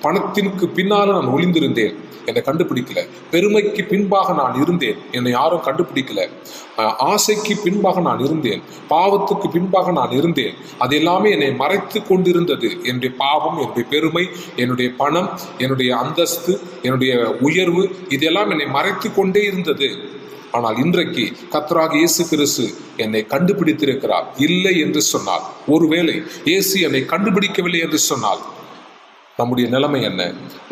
பணத்திற்கு பின்னால நான் ஒளிந்திருந்தேன், என்னை கண்டுபிடிக்கல. பெருமைக்கு பின்பாக நான் இருந்தேன், என்னை யாரும் கண்டுபிடிக்கல. ஆசைக்கு பின்பாக நான் இருந்தேன், பாவத்துக்கு பின்பாக நான் இருந்தேன். அது எல்லாமே என்னை மறைத்து கொண்டிருந்தது. என்னுடைய பாவம், என்னுடைய பெருமை, என்னுடைய பணம், என்னுடைய அந்தஸ்து, என்னுடைய உயர்வு, இதெல்லாம் என்னை மறைத்து கொண்டே இருந்தது. ஆனால் இன்றைக்கு கர்த்தராகிய இயேசு கிறிஸ்து என்னை கண்டுபிடித்திருக்கிறார். இல்லை என்று சொன்னால், ஒருவேளை இயேசு என்னை கண்டுபிடிக்கவில்லை என்று சொன்னால் நம்முடைய நிலைமை என்ன?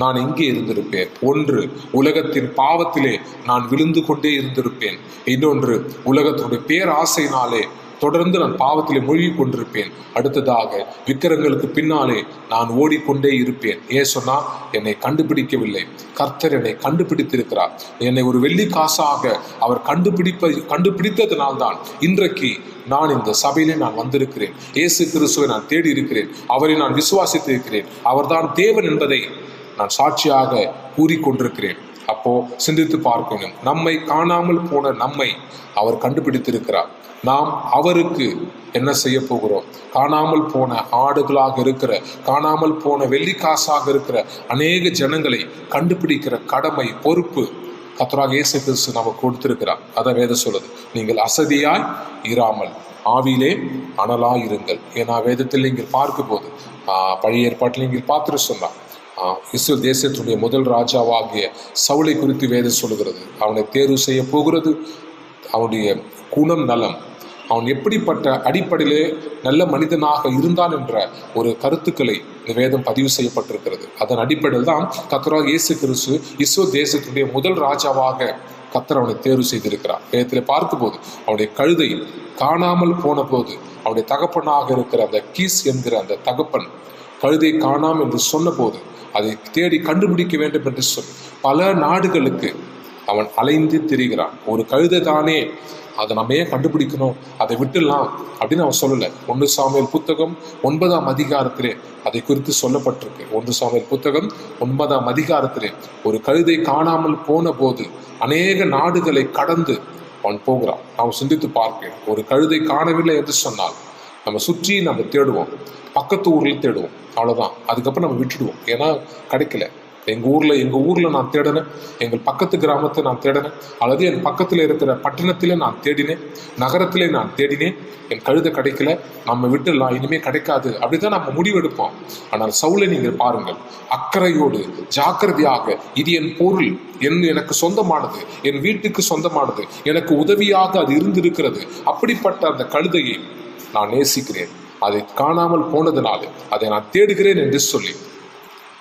நான் எங்கே இருந்திருப்பேன்? ஒன்று, உலகத்தின் பாவத்திலே நான் விழுந்து கொண்டே இருந்திருப்பேன். இன்னொன்று, உலகத்தினுடைய பேராசையினாலே தொடர்ந்து நான் பாவத்திலே மூழ்கி கொண்டிருப்பேன். அடுத்ததாக விக்கிரங்களுக்கு பின்னாலே நான் ஓடிக்கொண்டே இருப்பேன். ஏன் சொன்னா என்னை கண்டுபிடிக்கவில்லை. கர்த்தர் என்னை கண்டுபிடித்திருக்கிறார். என்னை ஒரு வெள்ளி காசாக அவர் கண்டுபிடித்ததனால்தான் இன்றைக்கு நான் இந்த சபையிலே நான் வந்திருக்கிறேன். இயேசு கிறிஸ்துவை நான் தேடி இருக்கிறேன், அவரை நான் விசுவாசித்து இருக்கிறேன். அவர்தான் தேவன் என்பதை நான் சாட்சியாக கூறிக்கொண்டிருக்கிறேன். அப்போ சிந்தித்து பார்க்கணும். நம்மை காணாமல் போன நம்மை அவர் கண்டுபிடித்திருக்கிறார். நாம் அவருக்கு என்ன செய்ய போகிறோம்? காணாமல் போன ஆடுகளாக இருக்கிற, காணாமல் போன வெள்ளிக்காசாக இருக்கிற அநேக ஜனங்களை கண்டுபிடிக்கிற கடமை, பொறுப்பு கர்த்தராகிய இயேசு கிறிஸ்து நமக்கு கொடுத்திருக்கிறார். அதை வேதம் சொல்லுது, நீங்கள் அசதியாய் இராமல் ஆவியிலே அனலாய் இருங்கள். ஏன்னா வேதத்தில் நீங்கள் பார்க்கும் போது பழைய ஏற்பாட்டில் நீங்கள் பார்த்துட்டு சொன்னார், இஸ்ரவேல் தேசத்துடைய முதல் ராஜாவாகிய சவுலை குறித்து வேதம் சொல்லுகிறது. அவனை தேர்வு செய்ய போகிறது. அவனுடைய குணம், நலம், அவன் எப்படிப்பட்ட அடிப்படையிலே நல்ல மனிதனாக இருந்தான் என்ற ஒரு கருத்துக்களை இந்த வேதம் பதிவு செய்யப்பட்டிருக்கிறது. அதன் அடிப்படையில் தான் கர்த்தராகிய இயேசு கிறிஸ்து இஸ்ரவேல் தேசத்துடைய முதல் ராஜாவாக கர்த்தர் அவனை தேர்வு செய்திருக்கிறார். வேதத்தில் பார்க்கும்போது அவனுடைய கழுதை காணாமல் போன போது அவனுடைய தகப்பனாக இருக்கிற அந்த கீஸ் என்கிற அந்த தகப்பன் கழுதை காணாம் என்று சொன்ன போது அதை தேடி கண்டுபிடிக்க வேண்டும் என்று சொல்லி பல நாடுகளுக்கு அவன் அலைந்து திரிகிறான். ஒரு கழுதை தானே, அதை நம்ம ஏன் கண்டுபிடிக்கணும், அதை விட்டுடலாம் அப்படின்னு அவன் சொல்லலை. 1 சாமுவேல் புத்தகம் 9ஆம் அதிகாரத்திலே அதை குறித்து சொல்லப்பட்டிருக்கு. 1 சாமுவேல் புத்தகம் 9ஆம் அதிகாரத்திலே ஒரு கழுதை காணாமல் போன போது அநேக நாடுகளை கடந்து அவன் போகிறான். அவன் சிந்தித்து பார்க்கிறேன். ஒரு கழுதை காணவில்லை என்று சொன்னால் நம்ம சுற்றி நம்ம தேடுவோம், பக்கத்து ஊரில் தேடுவோம், அவ்வளோதான். அதுக்கப்புறம் நம்ம விட்டுடுவோம், ஏன்னா கிடைக்கல. எங்கள் ஊரில் நான் தேடினேன், எங்கள் பக்கத்து கிராமத்தை நான் தேடினேன், அல்லது என் பக்கத்தில் இருக்கிற பட்டணத்திலே நான் தேடினேன், நகரத்திலே நான் தேடினேன், என் கழுதை கிடைக்கல, நம்ம விட்டுடலாம், இனிமேல் கிடைக்காது, அப்படிதான் நம்ம முடிவெடுப்போம். ஆனால் சவுலை நீங்கள் பாருங்கள், அக்கறையோடு ஜாக்கிரதையாக, இது என் பொருள், எனக்கு சொந்தமானது, என் வீட்டுக்கு சொந்தமானது, எனக்கு உதவியாக அது இருந்திருக்கிறது, அப்படிப்பட்ட அந்த கழுதையை நான் நேசிக்கிறேன், அதை காணாமல் போனதுனால அதை நான் தேடுகிறேன் என்று சொல்லி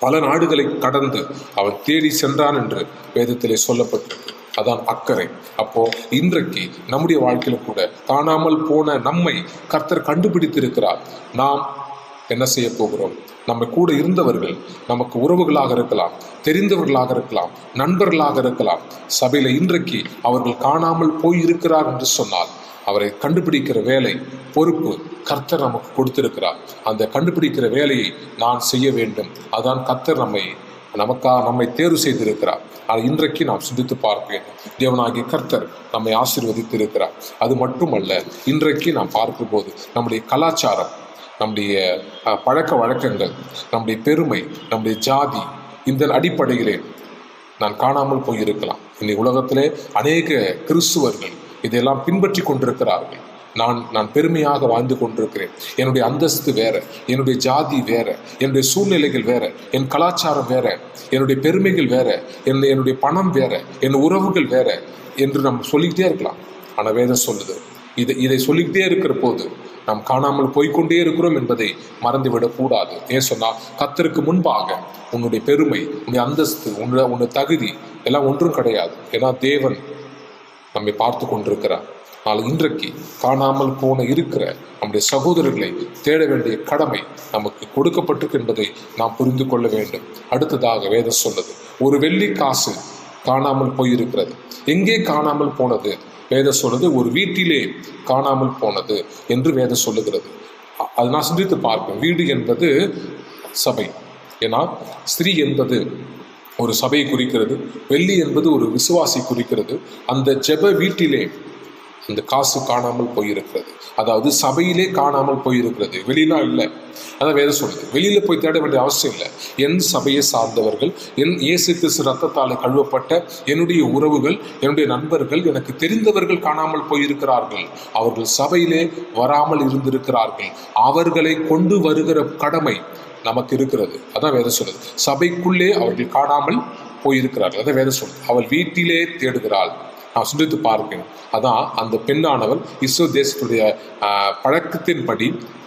பல நாடுகளை கடந்து அவன் தேடி சென்றான் என்று வேதத்திலே சொல்லப்பட்டிருக்கு. அதான் அக்கறை. அப்போ இன்றைக்கு நம்முடைய வாழ்க்கையில கூட காணாமல் போன நம்மை கர்த்தர் கண்டுபிடித்திருக்கிறார். நாம் என்ன செய்ய போகிறோம்? நம்ம கூட இருந்தவர்கள் நமக்கு உறவுகளாக இருக்கலாம், தெரிந்தவர்களாக இருக்கலாம், நண்பர்களாக இருக்கலாம். சபையில இன்றைக்கு அவர்கள் காணாமல் போய் இருக்கிறார் என்று சொன்னால் அவரை கண்டுபிடிக்கிற வேலை, பொறுப்பு கர்த்தர் நமக்கு கொடுத்திருக்கிறார். அந்த கண்டுபிடிக்கிற வேலையை நான் செய்ய வேண்டும். அதான் கர்த்தர் நம்மை தேர்வு செய்திருக்கிறார். ஆனால் இன்றைக்கு நாம் சிந்தித்து பார்க்க வேண்டும். தேவனாகிய கர்த்தர் நம்மை ஆசீர்வதித்திருக்கிறார். அது மட்டுமல்ல, இன்றைக்கு நாம் பார்க்கும்போது நம்முடைய கலாச்சாரம், நம்முடைய பழக்க வழக்கங்கள், நம்முடைய பெருமை, நம்முடைய ஜாதி, இந்த அடிப்படையிலே நான் காணாமல் போயிருக்கலாம். இன்னைக்கு உலகத்திலே அநேக கிறிஸ்துவர்கள் இதையெல்லாம் பின்பற்றி கொண்டிருக்கிறார்கள். நான் பெருமையாக வாழ்ந்து கொண்டிருக்கிறேன். என்னுடைய அந்தஸ்து வேற, என்னுடைய ஜாதி வேற, என்னுடைய சூழ்நிலைகள் வேற, என் கலாச்சாரம் வேற, என்னுடைய பெருமைகள் வேற, என்னுடைய பணம் வேற, என் உறவுகள் வேற என்று நம்ம சொல்லிக்கிட்டே இருக்கலாம். ஆனால் வேதம் சொல்லுது, இதை சொல்லிக்கிட்டே இருக்கிற போது நாம் காணாமல் போய்கொண்டே இருக்கிறோம் என்பதை மறந்துவிடக்கூடாது. ஏன் சொன்னால், கர்த்தருக்கு முன்பாக உன்னுடைய பெருமை, உன்னுடைய அந்தஸ்து, உன்னுடைய தகுதி எல்லாம் ஒன்றும் கிடையாது. ஏன்னா தேவன் நம்மை பார்த்து கொண்டிருக்கிறார். ஆனால் இன்றைக்கு காணாமல் போன இருக்கிற நம்முடைய சகோதரர்களை தேட வேண்டிய கடமை நமக்கு கொடுக்கப்பட்டிருக்கு என்பதை நாம் புரிந்து கொள்ள வேண்டும். அடுத்ததாக வேதம் சொல்லுது, ஒரு வெள்ளி காசு காணாமல் போயிருக்கிறது. எங்கே காணாமல் போனது? வேதம் சொல்லுது, ஒரு வீட்டிலே காணாமல் போனது என்று வேதம் சொல்லுகிறது. அது நான் சிந்தித்து பார்ப்பேன். வீடு என்பது சபை. ஏன்னா ஸ்திரீ என்பது ஒரு சபையை குறிக்கிறது, வெள்ளி என்பது ஒரு விசுவாசி குறிக்கிறது. அந்த ஜெப வீட்டிலே அந்த காசு காணாமல் போயிருக்கிறது. அதாவது சபையிலே காணாமல் போயிருக்கிறது, வெளியெல்லாம் இல்லை. அதான் வேதம் சொல்லுது, வெளியில போய் தேட வேண்டிய அவசியம் இல்லை. என் சபையை சார்ந்தவர்கள், என் இயேசு கிறிஸ்து ரத்தத்தால் கழுவப்பட்ட என்னுடைய உறவுகள், என்னுடைய நண்பர்கள், எனக்கு தெரிந்தவர்கள் காணாமல் போயிருக்கிறார்கள். அவர்கள் சபையிலே வராமல் இருந்திருக்கிறார்கள். அவர்களை கொண்டு வருகிற கடமை நமக்கு இருக்கிறது. அதான் வேதம் சொல்லுது, சபைக்குள்ளே அவர்கள் காணாமல் போயிருக்கிறார்கள். அதான் வேதம் சொல்லுது, அவள் வீட்டிலே தேடுகிறாள். நான் சிந்தித்து பார்க்கிறேன். அதான் அந்த பெண்ணானவள் இஸ்ரவேல் தேசத்துடைய பழக்கத்தின்படி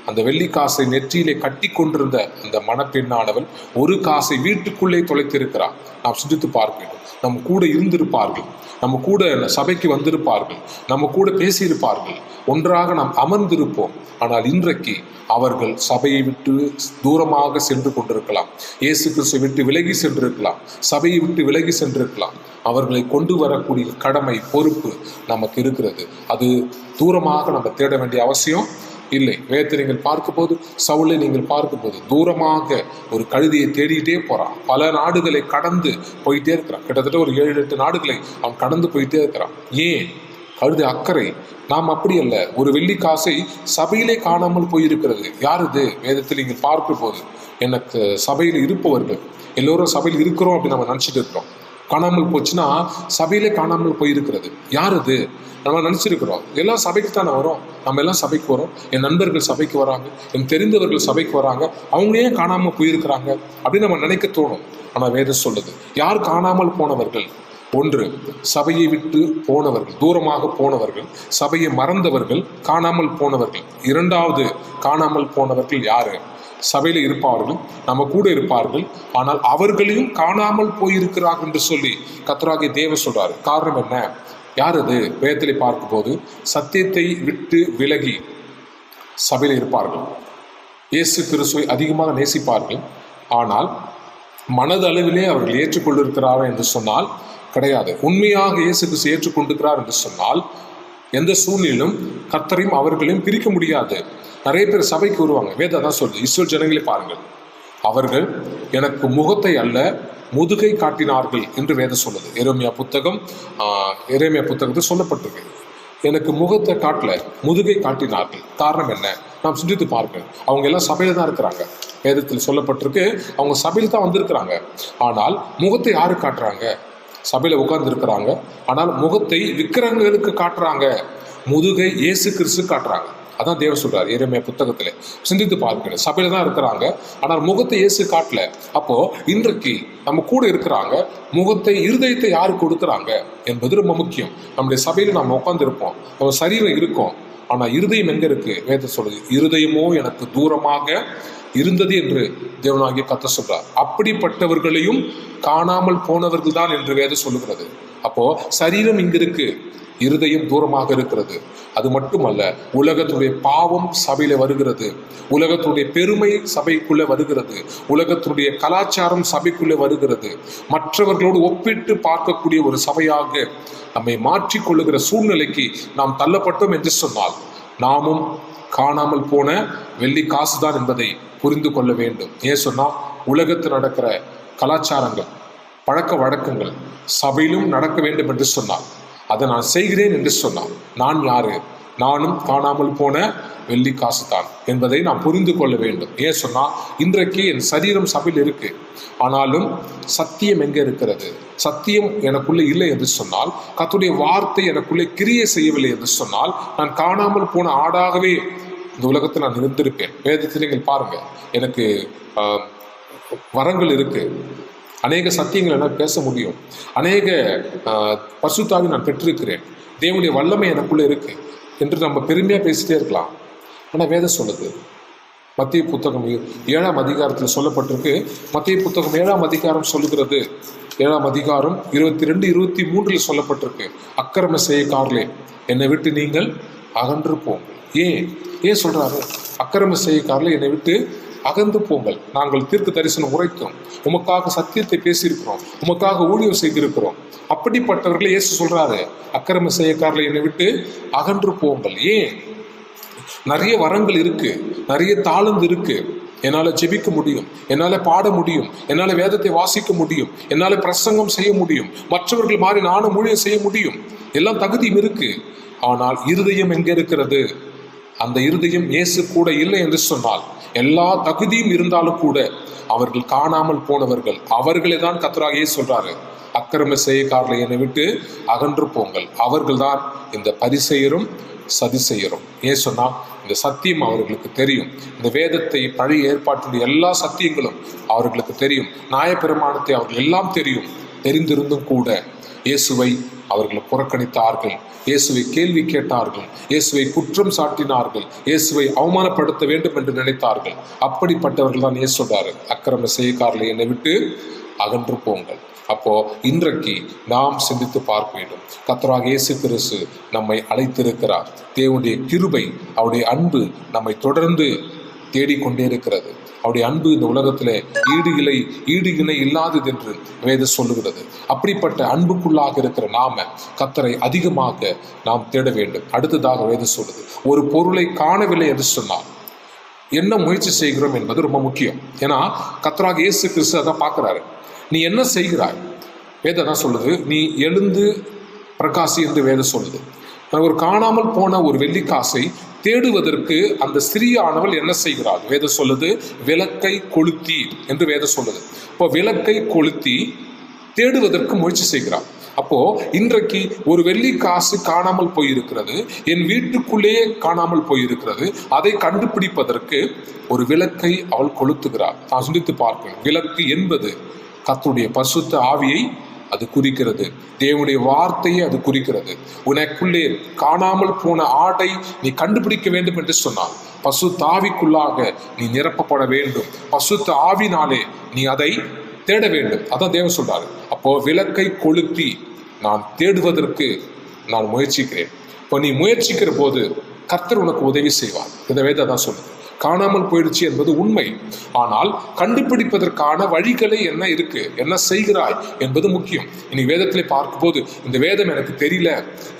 அந்த வெள்ளி காசை நெற்றியிலே கட்டி கொண்டிருந்த அந்த மணப்பெண்ணானவள் ஒரு காசை வீட்டுக்குள்ளே தொலைத்திருக்கிறார். நாம் சிந்தித்து பார்க்கிறோம். நம்ம கூட இருந்திருப்பார்கள், நம்ம கூட சபைக்கு வந்திருப்பார்கள், நம்ம கூட பேசியிருப்பார்கள், ஒன்றாக நாம் அமர்ந்திருப்போம். ஆனால் இன்றைக்கு அவர்கள் சபையை விட்டு தூரமாக சென்று கொண்டிருக்கலாம், இயேசு கிறிஸ்துவை விட்டு விலகி சென்றிருக்கலாம், சபையை விட்டு விலகி சென்றிருக்கலாம். அவர்களை கொண்டு வரக்கூடிய கடமை, பொறுப்பு நமக்கு இருக்கிறது. அது தூரமாக நம்ம தேட வேண்டிய அவசியம் இல்லை. வேதத்தை நீங்கள் பார்க்கும்போது, சவுலை நீங்கள் பார்க்கும்போது தூரமாக ஒரு கழுதையை தேடிட்டே போகிறான். பல நாடுகளை கடந்து போயிட்டே இருக்கிறான். கிட்டத்தட்ட ஒரு 7-8 நாடுகளை அவன் கடந்து போயிட்டே இருக்கிறான். ஏன்? கழுதை அக்கறை. நாம் அப்படி அல்ல. ஒரு வெள்ளி காசை சபையிலே காணாமல் போயிருக்கிறது. யார் இது? வேதத்தில் நீங்கள் பார்க்கும்போது எனக்கு சபையில் இருப்பவர்கள் எல்லோரும் சபையில் இருக்கிறோம் அப்படின்னு நம்ம நினச்சிட்டு இருக்கிறோம். காணாமல் போச்சுன்னா சபையிலே காணாமல் போயிருக்கிறது. யார் அது? நம்ம நினச்சிருக்கிறோம் எல்லாம் சபைக்கு தானே வரும், நம்ம எல்லாம் சபைக்கு வரோம், என் நண்பர்கள் சபைக்கு வராங்க, என் தெரிந்தவர்கள் சபைக்கு வராங்க, அவங்க ஏன் காணாமல் போயிருக்கிறாங்க அப்படின்னு நம்ம நினைக்க தோணும். ஆனால் வேதம் சொல்லுது, யார் காணாமல் போனவர்கள்? ஒன்று, சபையை விட்டு போனவர்கள், தூரமாக போனவர்கள், சபையை மறந்தவர்கள், காணாமல் போனவர்கள். இரண்டாவது காணாமல் போனவர்கள் யாரு? சபையில் இருப்பார்கள், நம்ம கூட இருப்பார்கள், ஆனால் அவர்களையும் காணாமல் போயிருக்கிறார்கள் என்று சொல்லி கர்த்தராகிய தேவன் சொல்றாரு. காரணம் என்ன? யார் அது? வேதத்திலே பார்க்கும்போது சத்தியத்தை விட்டு விலகி சபையில் இருப்பார்கள், இயேசு கிறிஸ்துவை அதிகமாக நேசிப்பார்கள், ஆனால் மனதளவிலே அவர்கள் ஏற்றுக்கொண்டிருக்கிறார்கள் என்று சொன்னால் கிடையாது. உண்மையாக இயேசு கிறிஸ்து ஏற்றுக்கொண்டிருக்கிறார் என்று சொன்னால் எந்த சூழ்நிலையிலும் கர்த்தரையும் அவர்களையும் பிரிக்க முடியாது. நிறைய பேர் சபைக்கு வருவாங்க. வேதம் தான் சொல்லுது, இஸ்ரவேல் ஜனங்களை பாருங்கள், அவர்கள் எனக்கு முகத்தை அல்ல முதுகை காட்டினார்கள் என்று வேதம் சொல்லுது. எரேமியா புத்தகத்தில் சொல்லப்பட்டிருக்கு, எனக்கு முகத்தை காட்டல முதுகை காட்டினார்கள். காரணம் என்ன? நாம் சிந்தித்து பார்க்கணும். அவங்க எல்லாம் சபையில தான் இருக்கிறாங்க. வேதத்தில் சொல்லப்பட்டிருக்கு, அவங்க சபையில் தான் வந்திருக்கிறாங்க. ஆனால் முகத்தை யாரு காட்டுறாங்க? சபையில உட்கார்ந்து இருக்கிறாங்க, ஆனால் முகத்தை விக்கிரகங்களுக்கு காட்டுறாங்க, முதுகை இயேசு கிறிஸ்து காட்டுறாங்க. அதான் தேவன் சொல்றாரு எரேமியா புத்தகத்திலே. சிந்தித்து பார்க்கணும். சபையில தான் இருக்கிறாங்க, ஆனால் முகத்தை இயேசு காட்டல. அப்போ இன்றைக்கு நம்ம கூட இருக்கிறாங்க, முகத்தை, இருதயத்தை யாரு கொடுக்குறாங்க என்பது ரொம்ப முக்கியம். நம்முடைய சபையில நம்ம உட்கார்ந்து இருப்போம், நம்ம சரீரம் இருக்கும், ஆனா இருதயம் எங்க இருக்கு? வேதம் சொல்லுது, இருதயமோ எனக்கு தூரமாக இருந்தது என்று தேவனாகிய கர்த்தர் சொல்றார். அப்படிப்பட்டவர்களையும் காணாமல் போனவர்கள் தான் என்று வேதம் சொல்லுகிறது. அப்போ சரீரம் இங்க இருக்கு, இருதயம் தூரமாக இருக்கிறது. அது மட்டுமல்ல, உலகத்துடைய பாவம் சபையில வருகிறது, உலகத்துடைய பெருமை சபைக்குள்ள வருகிறது, உலகத்துடைய கலாச்சாரம் சபைக்குள்ள வருகிறது. மற்றவர்களோடு ஒப்பிட்டு பார்க்கக்கூடிய ஒரு சபையாக நம்மை மாற்றிக்கொள்ளுகிற சூழ்நிலைக்கு நாம் தள்ளப்பட்டோம் என்று சொன்னால், நாமும் காணாமல் போன வெள்ளி காசுதான் என்பதை புரிந்து கொள்ள வேண்டும். ஏன் சொன்னா, உலகத்தில் நடக்கிற கலாச்சாரங்கள், பழக்க வழக்கங்கள் சபையிலும் நடக்க வேண்டும் என்று சொன்னார். அதை நான் செய்கிறேன் என்று சொன்னார். நான் யாரு? நானும் காணாமல் போன வெள்ளி காசு தான் என்பதை நாம் புரிந்து கொள்ள வேண்டும். ஏன் சொன்னா, இன்றைக்கு என் சரீரம் சபையில் இருக்கு, ஆனாலும் சத்தியம் எங்க இருக்கிறது? சத்தியம் எனக்குள்ளே இல்லை என்று சொன்னால், கர்த்தருடைய வார்த்தை எனக்குள்ளே கிரியை செய்யவில்லை என்று சொன்னால், நான் காணாமல் போன ஆடாகவே இந்த உலகத்தில் நான் இருந்திருப்பேன். வேதத்தில் நீங்கள் பாருங்க, எனக்கு வரங்கள் இருக்கு, அநேக சத்தியங்கள் என்னால் பேச முடியும், அநேக பரிசுத்தாவி நான் பெற்றிருக்கிறேன், தேவனுடைய வல்லமை எனக்குள்ளே இருக்கு என்று நம்ம பெருமையாக பேசிட்டே இருக்கலாம். ஆனால் வேதம் சொல்லுது, மத்திய புத்தகம் 7ஆம் அதிகாரத்தில் சொல்லப்பட்டிருக்கு. மத்திய புத்தகம் 7ஆம் அதிகாரம் சொல்லுகிறது, 7ஆம் அதிகாரம் 22-23 சொல்லப்பட்டிருக்கு, அக்கிரம செய்யக்காரர்களே என்னை விட்டு நீங்கள் அகன்று போங்கள். ஏன் சொல்றாரு? அக்கிரம செய்யக்காரர்களே என்னை விட்டு அகன்று போங்கள். நாங்கள் தீர்க்க தரிசனம் உரைத்தோம், உமக்காக சத்தியத்தை பேசியிருக்கிறோம், உமக்காக ஊழியம் செய்திருக்கிறோம். அப்படிப்பட்டவர்களை இயேசு சொல்றாரு, அக்கிரம செய்யக்காரர்களை என்னை விட்டு அகன்று போங்கள். ஏன்? நிறைய வரங்கள் இருக்கு, நிறைய தாளந்து இருக்கு, என்னால் ஜெபிக்க முடியும், என்னால் பாட முடியும், என்னால் வேதத்தை வாசிக்க முடியும், என்னால் பிரசங்கம் செய்ய முடியும், மற்றவர்கள் மாதிரி நானும் ஊழியம் செய்ய முடியும், எல்லாம் தகுதியும் இருக்கு. ஆனால் இருதயம் எங்க இருக்கிறது? அந்த இருதயம் இயேசு கூட இல்லை என்று சொன்னால், எல்லா தகுதியும் இருந்தாலும் கூட அவர்கள் காணாமல் போனவர்கள். அவர்களே தான் கர்த்தராகியே சொல்றாரு, அக்கிரம செய்யக்காரர்களை என்னை விட்டு அகன்று போங்கள். அவர்கள் தான் இந்த பரிசேயரும் சதிசேயரும். ஏன் சொன்னா, இந்த சத்தியம் அவர்களுக்கு தெரியும். இந்த வேதத்தை, பழைய ஏற்பாட்டுடைய எல்லா சத்தியங்களும் அவர்களுக்கு தெரியும். நியாயப்பிரமாணத்தை அவர்கள் எல்லாம் தெரியும். தெரிந்திருந்தும் கூட இயேசுவை அவர்கள் புறக்கணித்தார்கள், இயேசுவை கேள்வி கேட்டார்கள், இயேசுவை குற்றம் சாட்டினார்கள், இயேசுவை அவமானப்படுத்த வேண்டும் என்று நினைத்தார்கள். அப்படிப்பட்டவர்கள் தான் இயேசு சொல்றாரு, அக்கிரம செய்யக்காரர்களை என்னை விட்டு அகன்று போங்கள். அப்போ இன்றைக்கு நாம் சிந்தித்து பார்க்க வேண்டும். கர்த்தராகிய இயேசு கிறிஸ்து நம்மை அழைத்திருக்கிறார். தேவனுடைய கிருபை, அவருடைய அன்பு நம்மை தொடர்ந்து தேடிக்கொண்டே இருக்கிறது. அவருடைய அன்பு இந்த உலகத்திலே ஈடு இணை இல்லாதது என்று வேதம் சொல்லுகிறது. அப்படிப்பட்ட அன்புக்குள்ளாக இருக்கிற நாம கர்த்தரை அதிகமாக நாம் தேட வேண்டும். அடுத்ததாக வேதம் சொல்லுது, ஒரு பொருளை காணவில்லை என்று சொன்னால் என்ன முயற்சி செய்கிறோம் என்பது ரொம்ப முக்கியம். ஏன்னா கர்த்தராகிய இயேசு கிறிஸ்து அதான் பார்க்கிறாரு. நீ என்ன செய்கிறாய்? வேதம் தான் சொல்லுது, நீ எழுந்து பிரகாசி என்று வேதம் சொல்லுது. ஒரு காணாமல் போன ஒரு வெள்ளிக்காசை தேடுவதற்கு அந்த ஸ்திரீயானவள் என்ன செய்கிறாள்? வேதம் சொல்லுது, விளக்கை கொளுத்தி என்று வேதம் சொல்லுது. இப்போ விளக்கை கொளுத்தி தேடுவதற்கு முயற்சி செய்கிறாள். அப்போ இன்றைக்கு ஒரு வெள்ளி காசு காணாமல் போயிருக்கிறது, என் வீட்டுக்குள்ளே காணாமல் போயிருக்கிறது. அதை கண்டுபிடிப்பதற்கு ஒரு விளக்கை அவள் கொளுத்துகிறாள். நான் சிந்தித்து பார்க்கணும், விளக்கு என்பது கர்த்தருடைய பரிசுத்த ஆவியை அது குறிக்கிறது, தேவனுடைய வார்த்தையை அது குறிக்கிறது. உனக்குள்ளே காணாமல் போன ஆடை நீ கண்டுபிடிக்க வேண்டும் என்று சொன்னால் பரிசுத்த ஆவிக்குள்ளாக நீ நிரப்பப்பட வேண்டும். பரிசுத்த ஆவினாலே நீ அதை தேட வேண்டும். அதான் தேவன் சொல்றாரு. அப்போ விளக்கை கொளுத்தி நான் தேடுவதற்கு நான் முயற்சிக்கிறேன். இப்போ நீ முயற்சிக்கிற போது கர்த்தர் உனக்கு உதவி செய்வார். இந்த வேதம் தான் சொல்லுது. காணாமல் போயிடுச்சு என்பது உண்மை, ஆனால் கண்டுபிடிப்பதற்கான வழிகளை என்ன இருக்கு, என்ன செய்கிறாய் என்பது முக்கியம். இனி வேதத்திலே பார்க்கும்போது இந்த வேதம் எனக்கு தெரியல,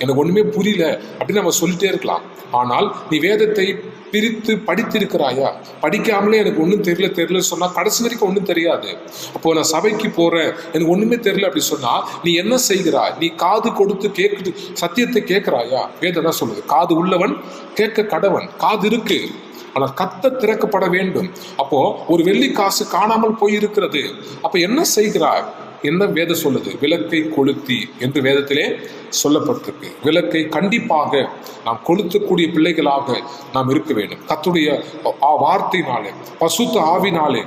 எனக்கு ஒண்ணுமே புரியல அப்படின்னு நம்ம சொல்லிட்டே இருக்கலாம். ஆனால் நீ வேதத்தை பிரித்து படித்திருக்கிறாயா? படிக்காமலே எனக்கு ஒன்றும் தெரியல சொன்னா கடைசி வரைக்கும் ஒன்றும் தெரியாது. அப்போ நான் சபைக்கு போறேன், எனக்கு ஒண்ணுமே தெரியல அப்படி சொன்னா நீ என்ன செய்கிறாய்? நீ காது கொடுத்து கேட்கு சத்தியத்தை கேட்கிறாயா? வேதம் தான் சொல்லுது, காது உள்ளவன் கேட்க கடவன். காது இருக்கு, ஆனால் கத்த திறக்கப்பட வேண்டும். அப்போ ஒரு வெள்ளி காசு காணாமல் போயிருக்கிறது. அப்ப என்ன செய்கிறாய்? என்ன வேதம் சொல்லுது? விளக்கை கொளுத்தி என்று வேதத்திலே சொல்லப்பட்டிருக்கு. விளக்கை கண்டிப்பாக நாம் கொளுத்தக்கூடிய பிள்ளைகளாக நாம் இருக்க வேண்டும். கர்த்தருடைய வார்த்தையினாலே, பரிசுத்த ஆவினாலே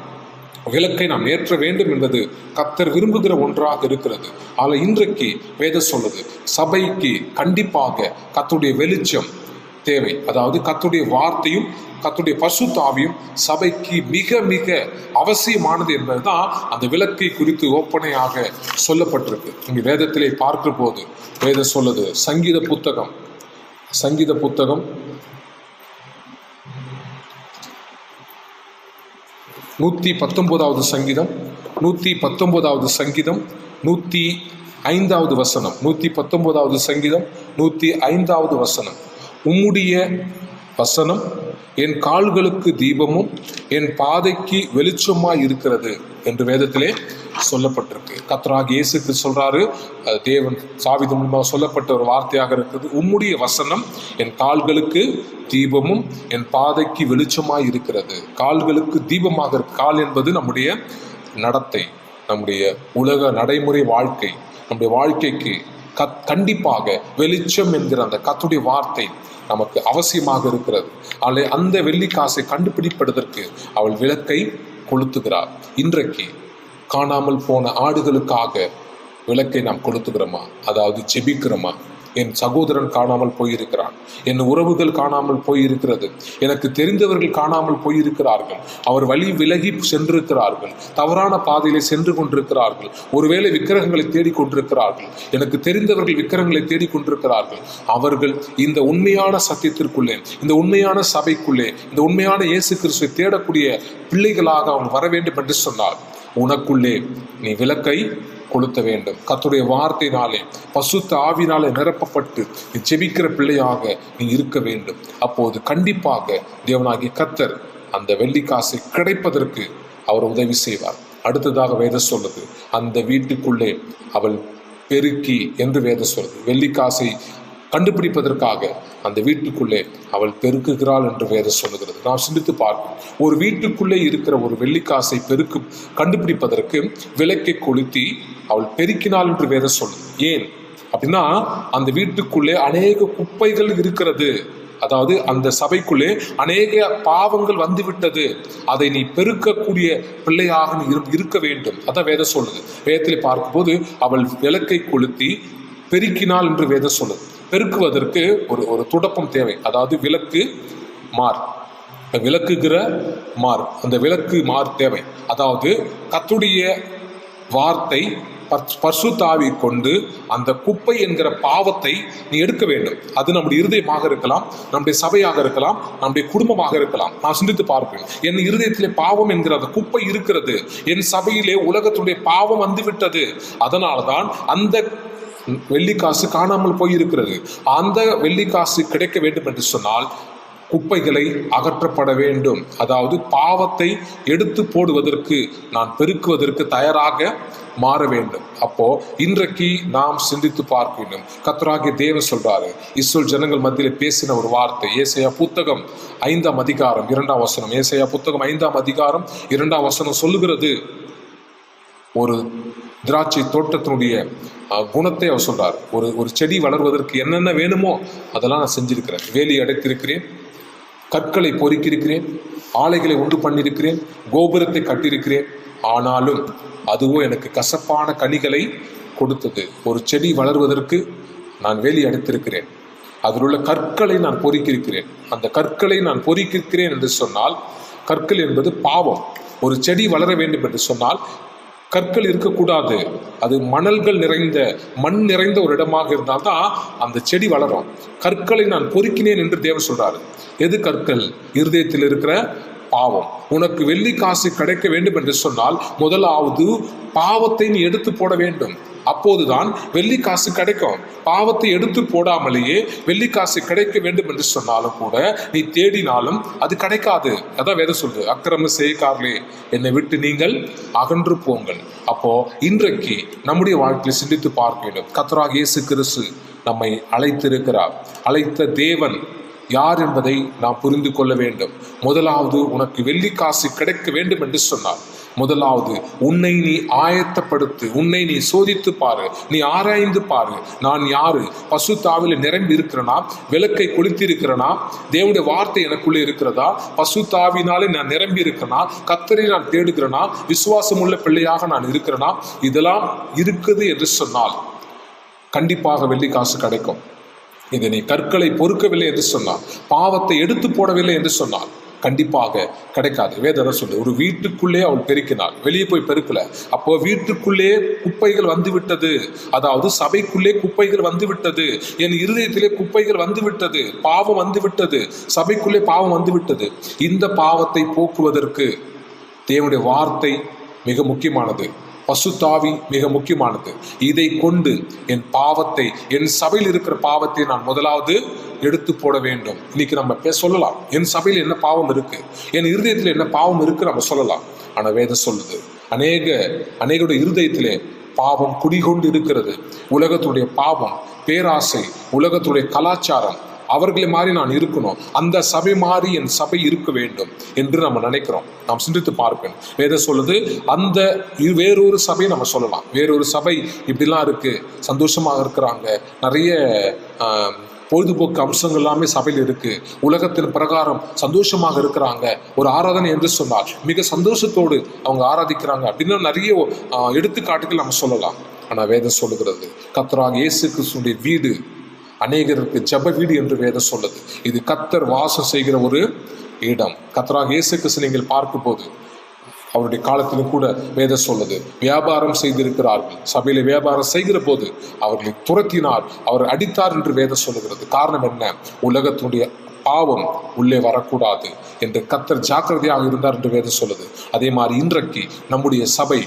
விளக்கை நாம் ஏற்ற வேண்டும் என்பது கர்த்தர் விரும்புகிற ஒன்றாக இருக்கிறது. ஆனால் இன்றைக்கு வேதம் சொல்லுது, சபைக்கு கண்டிப்பாக கர்த்தருடைய வெளிச்சம் தேவை. அதாவது கர்த்தருடைய வார்த்தையும் கர்த்தருடைய பரிசுத்த ஆவியும் சபைக்கு மிக மிக அவசியமானது என்பதுதான் அந்த விளக்கை குறித்து ஓப்பனையாக சொல்லப்பட்டிருக்கு. இங்க வேதத்திலே பார்க்கிற போது வேதம் சொல்லுது, சங்கீத புத்தகம் 119வது சங்கீதம் 119வது சங்கீதம் 105வது வசனம். 119வது சங்கீதம் 105வது வசனம். உம்முடைய வசனம் என் கால்களுக்கு தீபமும் என் பாதைக்கு வெளிச்சமாய் இருக்கிறது என்று வேதத்திலே சொல்லப்பட்டிருக்கு. கர்த்தராகிய இயேசு கிறிஸ்து சொல்றாரு, தேவன் தாவீது மூலமாக சொல்லப்பட்ட ஒரு வார்த்தையாக இருக்குது. உம்முடைய வசனம் என் கால்களுக்கு தீபமும் என் பாதைக்கு வெளிச்சமாய் இருக்கிறது. கால்களுக்கு தீபமாக இருக்கு. கால் என்பது நம்முடைய நடத்தை, நம்முடைய உலக நடைமுறை வாழ்க்கை, நம்முடைய வாழ்க்கைக்கு கண்டிப்பாக வெளிச்சம் என்கிற அந்த கர்த்தருடைய வார்த்தை நமக்கு அவசியமாக இருக்கிறது. அந்த வெள்ளிக்காசை கண்டுபிடிப்பதற்கு அவள் விளக்கை கொளுத்துகிறார். இன்றைக்கு காணாமல் போன ஆடுகளுக்காக விளக்கை நாம் கொளுத்துகிறோமா? அதாவது ஜெபிக்கிறோமா? என் சகோதரன் காணாமல் போயிருக்கிறான், என் உறவுகள் காணாமல் போயிருக்கிறது, எனக்கு தெரிந்தவர்கள் காணாமல் போயிருக்கிறார்கள், அவர் வழி விலகி சென்றிருக்கிறார்கள், தவறான பாதையிலே சென்று கொண்டிருக்கிறார்கள், ஒருவேளை விக்கிரகங்களை தேடிக்கொண்டிருக்கிறார்கள், எனக்கு தெரிந்தவர்கள் விக்கிரகங்களை தேடிக்கொண்டிருக்கிறார்கள். அவர்கள் இந்த உண்மையான சத்தியத்திற்குள்ளே, இந்த உண்மையான சபைக்குள்ளே, இந்த உண்மையான இயேசு கிறிஸ்துவை தேடக்கூடிய பிள்ளைகளாக அவன் வர வேண்டும் என்று சொன்னார். உனக்குள்ளே நீ விளக்கை கொளுத்த வேண்டும். கர்த்தருடைய வார்த்தையினாலே பசுத்த ஆவினாலே நிரப்பப்பட்டு நீ ஜெபிக்கிற பிள்ளையாக நீ இருக்க வேண்டும். அப்போது கண்டிப்பாக தேவனாகிய கர்த்தர் அந்த வெள்ளிக்காசை கிடைப்பதற்கு அவர் உதவி செய்வார். அடுத்ததாக வேதம் சொல்லுது, அந்த வீட்டுக்குள்ளே அவள் பெருக்கி என்று வேதம் சொல்லுது. வெள்ளிக்காசை கண்டுபிடிப்பதற்காக அந்த வீட்டுக்குள்ளே அவள் பெருக்குகிறாள் என்று வேதம் சொல்லுகிறது. நாம் சிந்தித்து பார்ப்போம். ஒரு வீட்டுக்குள்ளே இருக்கிற ஒரு வெள்ளிக்காசை கண்டுபிடிப்பதற்கு விளக்கை கொளுத்தி அவள் பெருக்கினாள் என்று வேதம் சொல்லுது. ஏன் அப்படின்னா, அந்த வீட்டுக்குள்ளே அநேக குப்பைகள் இருக்கிறது. அதாவது அந்த சபைக்குள்ளே அநேக பாவங்கள் வந்துவிட்டது. அதை நீ பெருக்கக்கூடிய பிள்ளையாக நீ இருக்க வேண்டும். அதான் வேதம் சொல்லுது. வேதத்திலே பார்க்கும்போது அவள் விளக்கை கொளுத்தி பெருக்கினாள் என்று வேதம் சொல்லுது. பெருக்குவதற்கு ஒரு துடப்பம் தேவை. அதாவது விளக்குகிற மார், அந்த விளக்கு மார் தேவை. அதாவது கர்த்தருடைய வார்த்தை பரிசுத்த ஆவி கொண்டு அந்த குப்பை என்கிற பாவத்தை நீ எடுக்க வேண்டும். அது நம்முடைய இருதயமாக இருக்கலாம், நம்முடைய சபையாக இருக்கலாம், நம்முடைய குடும்பமாக இருக்கலாம். நான் சிந்தித்து பார்ப்பேன், என் இருதயத்திலே பாவம் என்கிற அந்த குப்பை இருக்கிறது, என் சபையிலே உலகத்துடைய பாவம் வந்துவிட்டது. அதனால்தான் அந்த வெள்ளிக்காசு காணாமல் போயிருக்கிறது. அந்த வெள்ளிக்காசு கிடைக்க வேண்டும் என்று சொன்னால் குப்பைகளை அகற்றப்பட வேண்டும். அதாவது பாவத்தை எடுத்து போடுவதற்கு நான் பெருக்குவதற்கு தயாராக மாற வேண்டும். அப்போ இன்றைக்கு நாம் சிந்தித்து பார்க்க வேண்டும். கர்த்தராகிய தேவன் சொல்றாரு, இஸ்ரவேல் ஜனங்கள் மத்தியிலே பேசின ஒரு வார்த்தை. ஏசாயா புத்தகம் 5ஆம் அதிகாரம் 2ஆம் வசனம். ஏசாயா புத்தகம் 5ஆம் அதிகாரம் 2ஆம் வசனம் சொல்லுகிறது, ஒரு திராட்சை தோட்டத்தினுடைய குணத்தை அவர் சொல்றார். ஒரு செடி வளர்வதற்கு என்னென்ன வேணுமோ அதெல்லாம் நான் செஞ்சிருக்கிறேன். வேலி அடைத்திருக்கிறேன், கற்களை பொறுக்கியிருக்கிறேன், ஆலைகளை உண்டு பண்ணியிருக்கிறேன், கோபுரத்தை கட்டியிருக்கிறேன். ஆனாலும் அதுவோ எனக்கு கசப்பான கனிகளை கொடுத்தது. ஒரு செடி வளர்வதற்கு நான் வேலி அடைத்திருக்கிறேன், அதில் உள்ள கற்களை நான் பொறுக்கியிருக்கிறேன். அந்த கற்களை நான் பொறுக்கியிருக்கிறேன் என்று சொன்னால், கற்கள் என்பது பாவம். ஒரு செடி வளர வேண்டும் என்று சொன்னால் கற்கள் இருக்கக்கூடாது. அது மணல்கள் நிறைந்த மண் நிறைந்த ஒரு இடமாக இருந்தால்தான் அந்த செடி வளரும். கற்களை நான் பொறுக்கினேன் என்று தேவன் சொல்றாரு. எது கற்கள்? இருதயத்தில் இருக்கிற பாவம். உனக்கு வெள்ளிக்காசு கிடைக்க வேண்டும் என்று சொன்னால் முதலாவது பாவத்தை நீ எடுத்து போட வேண்டும். அப்போதுதான் வெள்ளிக்காசு கிடைக்கும். பாவத்தை எடுத்து போடாமலேயே வெள்ளிக்காசு கிடைக்க வேண்டும் என்று சொன்னாலும் கூட நீ தேடினாலும் அது கிடைக்காது. அதான் வேதம் சொல்லுது, அக்கிரம செய்கார்களே என்னை விட்டு நீங்கள் அகன்று போங்கள். அப்போ இன்றைக்கு நம்முடைய வாழ்க்கையை சிந்தித்து பார்க்க வேண்டும். கர்த்தராகிய இயேசு கிறிஸ்து நம்மை அழைத்திருக்கிறார். அழைத்த தேவன் யார் என்பதை நாம் புரிந்து கொள்ள வேண்டும். முதலாவது உனக்கு வெள்ளிக்காசு கிடைக்க வேண்டும் என்று சொன்னார், முதலாவது உன்னை நீ ஆயத்தப்படுத்து, உன்னை நீ சோதித்து பாரு, நீ ஆராய்ந்து பாரு. நான் யாரு? பசுத்த ஆவியில நிரம்பி இருக்கிறனா? விளக்கை கொளுத்தி இருக்கிறனா? தேவனுடைய வார்த்தை எனக்குள்ளே இருக்கிறதா? பசுத்த ஆவியினாலே நான் நிரம்பி இருக்கிறனா? கர்த்தரை நான் தேடுகிறனா? விசுவாசம் உள்ள பிள்ளையாக நான் இருக்கிறனா? இதெல்லாம் இருக்குது என்று சொன்னால் கண்டிப்பாக வெள்ளிக்காசு கிடைக்கும். இதை நீ கற்களை பொறுக்கவில்லை என்று சொன்னால், பாவத்தை எடுத்து போடவில்லை என்று சொன்னால் கண்டிப்பாக கிடைக்காது. வேதம் சொல்லு, ஒரு வீட்டுக்குள்ளே அவள் பெருக்கினாள், வெளியே போய் பெருக்கல. அப்போ வீட்டுக்குள்ளே குப்பைகள் வந்து விட்டது, அதாவது சபைக்குள்ளே குப்பைகள் வந்து விட்டது, என் இருதயத்திலே குப்பைகள் வந்து விட்டது, பாவம் வந்து விட்டது, சபைக்குள்ளே பாவம் வந்து விட்டது. இந்த பாவத்தை போக்குவதற்கு தேவனுடைய வார்த்தை மிக முக்கியமானது, பசுத்தாவி மிக முக்கியமானது. இதை கொண்டு என் பாவத்தை, என் சபையில் இருக்கிற பாவத்தை நான் முதலாவது எடுத்து போட வேண்டும். இன்னைக்கு நம்ம சொல்லலாம், என் சபையில் என்ன பாவம் இருக்கு, என் இருதயத்தில் என்ன பாவம் இருக்கு நம்ம சொல்லலாம். ஆனா வேதம் சொல்லுது, அநேகருடைய இருதயத்திலே பாவம் குடிகொண்டு இருக்கிறது. உலகத்துடைய பாவம், பேராசை, உலகத்துடைய கலாச்சாரம், அவர்களை மாறி நான் இருக்கணும், அந்த சபை மாறி என் சபை இருக்க வேண்டும் என்று நம்ம நினைக்கிறோம். நாம் சிந்தித்து பார்க்கணும். வேதம் சொல்லுது, அந்த வேறொரு சபை நம்ம சொல்லலாம், வேறொரு சபை இப்படிலாம் இருக்கு, சந்தோஷமாக இருக்கிறாங்க, நிறைய பொழுதுபோக்கு அம்சங்கள் எல்லாமே சபையில் இருக்கு, உலகத்தின் பிரகாரம் சந்தோஷமாக இருக்கிறாங்க, ஒரு ஆராதனை என்று சொன்னால் மிக சந்தோஷத்தோடு அவங்க ஆராதிக்கிறாங்க அப்படின்னு நிறைய எடுத்துக்காட்டுகள் நம்ம சொல்லலாம். ஆனால் வேதம் சொல்லுகிறது, கர்த்தராகிய இயேசு கிறிஸ்துவின் வீடு அநேகருக்கு ஜெப வீடு என்று வேதம் சொல்லுது. இது கர்த்தர் வாசம் செய்கிற ஒரு இடம். கர்த்தராகிய இயேசு கிறிஸ்து நீங்கள் பார்க்கும் போது அவருடைய காலத்திலும் கூட வேதம் சொல்லுது, வியாபாரம் செய்திருக்கிறார்கள், சபையில வியாபாரம் செய்கிற போது அவர்களை துரத்தினார், அவர் அடித்தார் என்று வேதம் சொல்லுகிறது. காரணம் என்ன? உலகத்துடைய பாவம் உள்ளே வரக்கூடாது என்று கர்த்தர் ஜாக்கிரதையாக இருந்தார் என்று வேதம் சொல்லுது. அதே மாதிரி இன்றைக்கு நம்முடைய சபை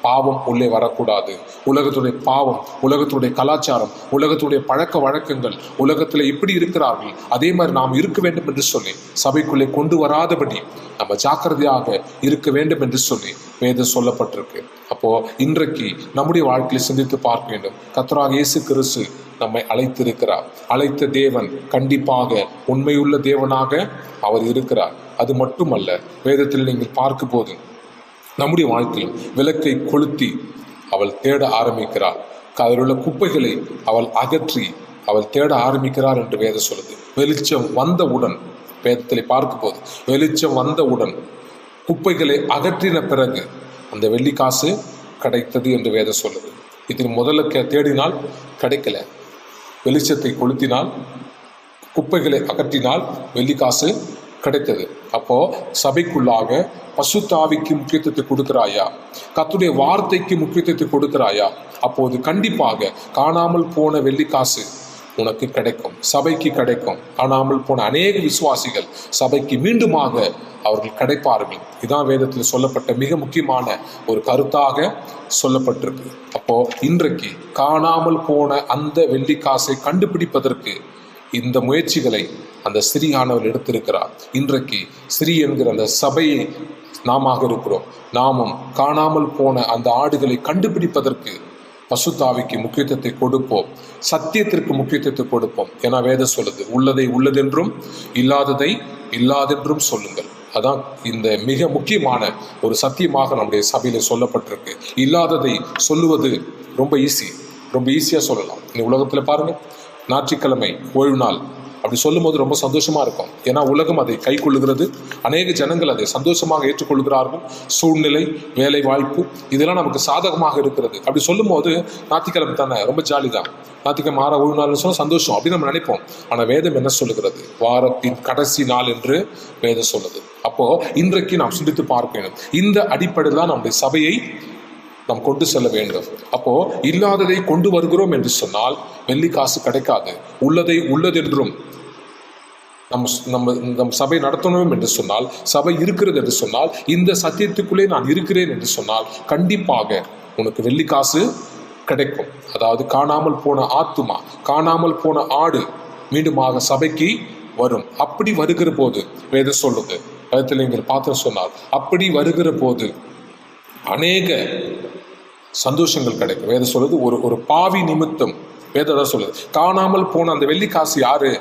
பாவம் உள்ளே வரக்கூடாது. உலகத்துடைய பாவம், உலகத்துடைய கலாச்சாரம், உலகத்துடைய பழக்க வழக்கங்கள், உலகத்தில் எப்படி இருக்கிறார்கள் அதே மாதிரி நாம் இருக்க வேண்டும் என்று சொல்லி சபைக்குள்ளே கொண்டு வராதபடி நம்ம ஜாக்கிரதையாக இருக்க வேண்டும் என்று சொல்லி வேதம் சொல்லப்பட்டிருக்கு. அப்போ இன்றைக்கு நம்முடைய வாழ்க்கையை சிந்தித்து பார்க்க வேண்டும். கர்த்தராகிய இயேசு கிறிஸ்து நம்மை அழைத்திருக்கிறார். அழைத்த தேவன் கண்டிப்பாக உண்மையுள்ள தேவனாக அவர் இருக்கிறார். அது மட்டுமல்ல, வேதத்தில் நீங்கள் பார்க்கும் போது நம்முடைய வாழ்க்கையில் விளக்கை கொளுத்தி அவள் தேட ஆரம்பிக்கிறாள். அதில் உள்ள குப்பைகளை அவள் அகற்றி அவள் தேட ஆரம்பிக்கிறார் என்று வேதம் சொல்லுது. வெளிச்சம் வந்தவுடன், வேதத்தில் பார்க்கும் போது வெளிச்சம் வந்தவுடன் குப்பைகளை அகற்றின பிறகு அந்த வெள்ளிக்காசு கிடைத்தது என்று வேதம் சொல்லுது. இதில் முதல்ல தேடினால் கிடைக்கல, வெளிச்சத்தை கொளுத்தினால், குப்பைகளை அகற்றினால் வெள்ளிக்காசு கிடைத்தது. அப்போ சபைக்குள்ளாக பசுத்தாவிக்கு முக்கியத்துவத்தை கொடுக்கிறாயா, கர்த்தருடைய வார்த்தைக்கு முக்கியத்துவத்தை கொடுக்கிறாயா, அப்போது கண்டிப்பாக காணாமல் போன வெள்ளிக்காசு உனக்கு கிடைக்கும், சபைக்கு கிடைக்கும். காணாமல் போன அநேக விசுவாசிகள் சபைக்கு மீண்டுமாக அவர்கள் கிடைப்பார்கள். இதான் வேதத்தில் சொல்லப்பட்ட மிக முக்கியமான ஒரு கருத்தாக சொல்லப்பட்டிருக்கு. அப்போ இன்றைக்கு காணாமல் போன அந்த வெள்ளிக்காசை கண்டுபிடிப்பதற்கு இந்த முயற்சிகளை அந்த ஸ்திரீயானவர் எடுத்திருக்கிறார். இன்றைக்கு ஸ்திரீ என்கிற அந்த சபையை நாமாக இருக்கிறோம். நாமும் காணாமல் போன அந்த ஆடுகளை கண்டுபிடிப்பதற்கு பசுத்தாவிக்கு முக்கியத்துவத்தை கொடுப்போம், சத்தியத்திற்கு முக்கியத்துவத்தை கொடுப்போம். ஏன்னா வேதம் சொல்லுது, உள்ளதை உள்ளதென்றும் இல்லாததை இல்லாதென்றும் சொல்லுங்கள். அதான் இந்த மிக முக்கியமான ஒரு சத்தியமாக நம்முடைய சபையில சொல்லப்பட்டிருக்கு. இல்லாததை சொல்லுவது ரொம்ப ஈஸியாக சொல்லலாம். இந்த உலகத்தில் பாருங்க, ஞாயிற்றுக்கிழமை ஓய்வு நாள் அப்படி சொல்லும் போது ரொம்ப சந்தோஷமா இருக்கும். ஏன்னா உலகம் அதை கை கொள்ளுகிறது, அநேக ஜனங்கள் அதை சந்தோஷமாக ஏற்றுக்கொள்கிறார்கள். சூழ்நிலை, வேலை வாய்ப்பு இதெல்லாம் நமக்கு சாதகமாக இருக்கிறது. அப்படி சொல்லும் போது ஞாயிற்றுக்கிழமை தானே, ரொம்ப ஜாலி தான், ஞாயிற்றுக்கிழமை ஓய்வு நாள்னு சொன்னால் சந்தோஷம் அப்படின்னு நம்ம நினைப்போம். ஆனால் வேதம் என்ன சொல்லுகிறது? வாரத்தின் கடைசி நாள் என்று வேதம் சொல்லுது. அப்போ இன்றைக்கு நாம் சிந்தித்து பார்க்க வேண்டும். இந்த அடிப்படையில் தான் நம்முடைய சபையை நாம் கொண்டு செல்ல வேண்டும். அப்போ இல்லாததை கொண்டு வருகிறோம் என்று சொன்னால் வெள்ளிக்காசு கிடைக்காது. உள்ளதை உள்ளதென்றும் நம் சபை நடத்தணும் என்று சொன்னால், சபை இருக்கிறது என்று சொன்னால், இந்த சத்தியத்துக்குள்ளே நான் இருக்கிறேன் என்று சொன்னால் கண்டிப்பாக உனக்கு வெள்ளிக்காசு கிடைக்கும். அதாவது காணாமல் போன ஆத்துமா, காணாமல் போன ஆடு மீண்டுமாக சபைக்கு வரும். அப்படி வருகிற போது வேதம் சொல்லுது, வேதத்தில் நீங்கள் பார்த்து சொன்னால், அப்படி வருகிற போது அநேக சந்தோஷங்கள் கிடைக்கும். வேதம் சொல்லுது, ஒரு பாவி நிமித்தம் வேதம் தான் சொல்லுது. காணாமல் போன அந்த வெள்ளிக்காசு யாரு?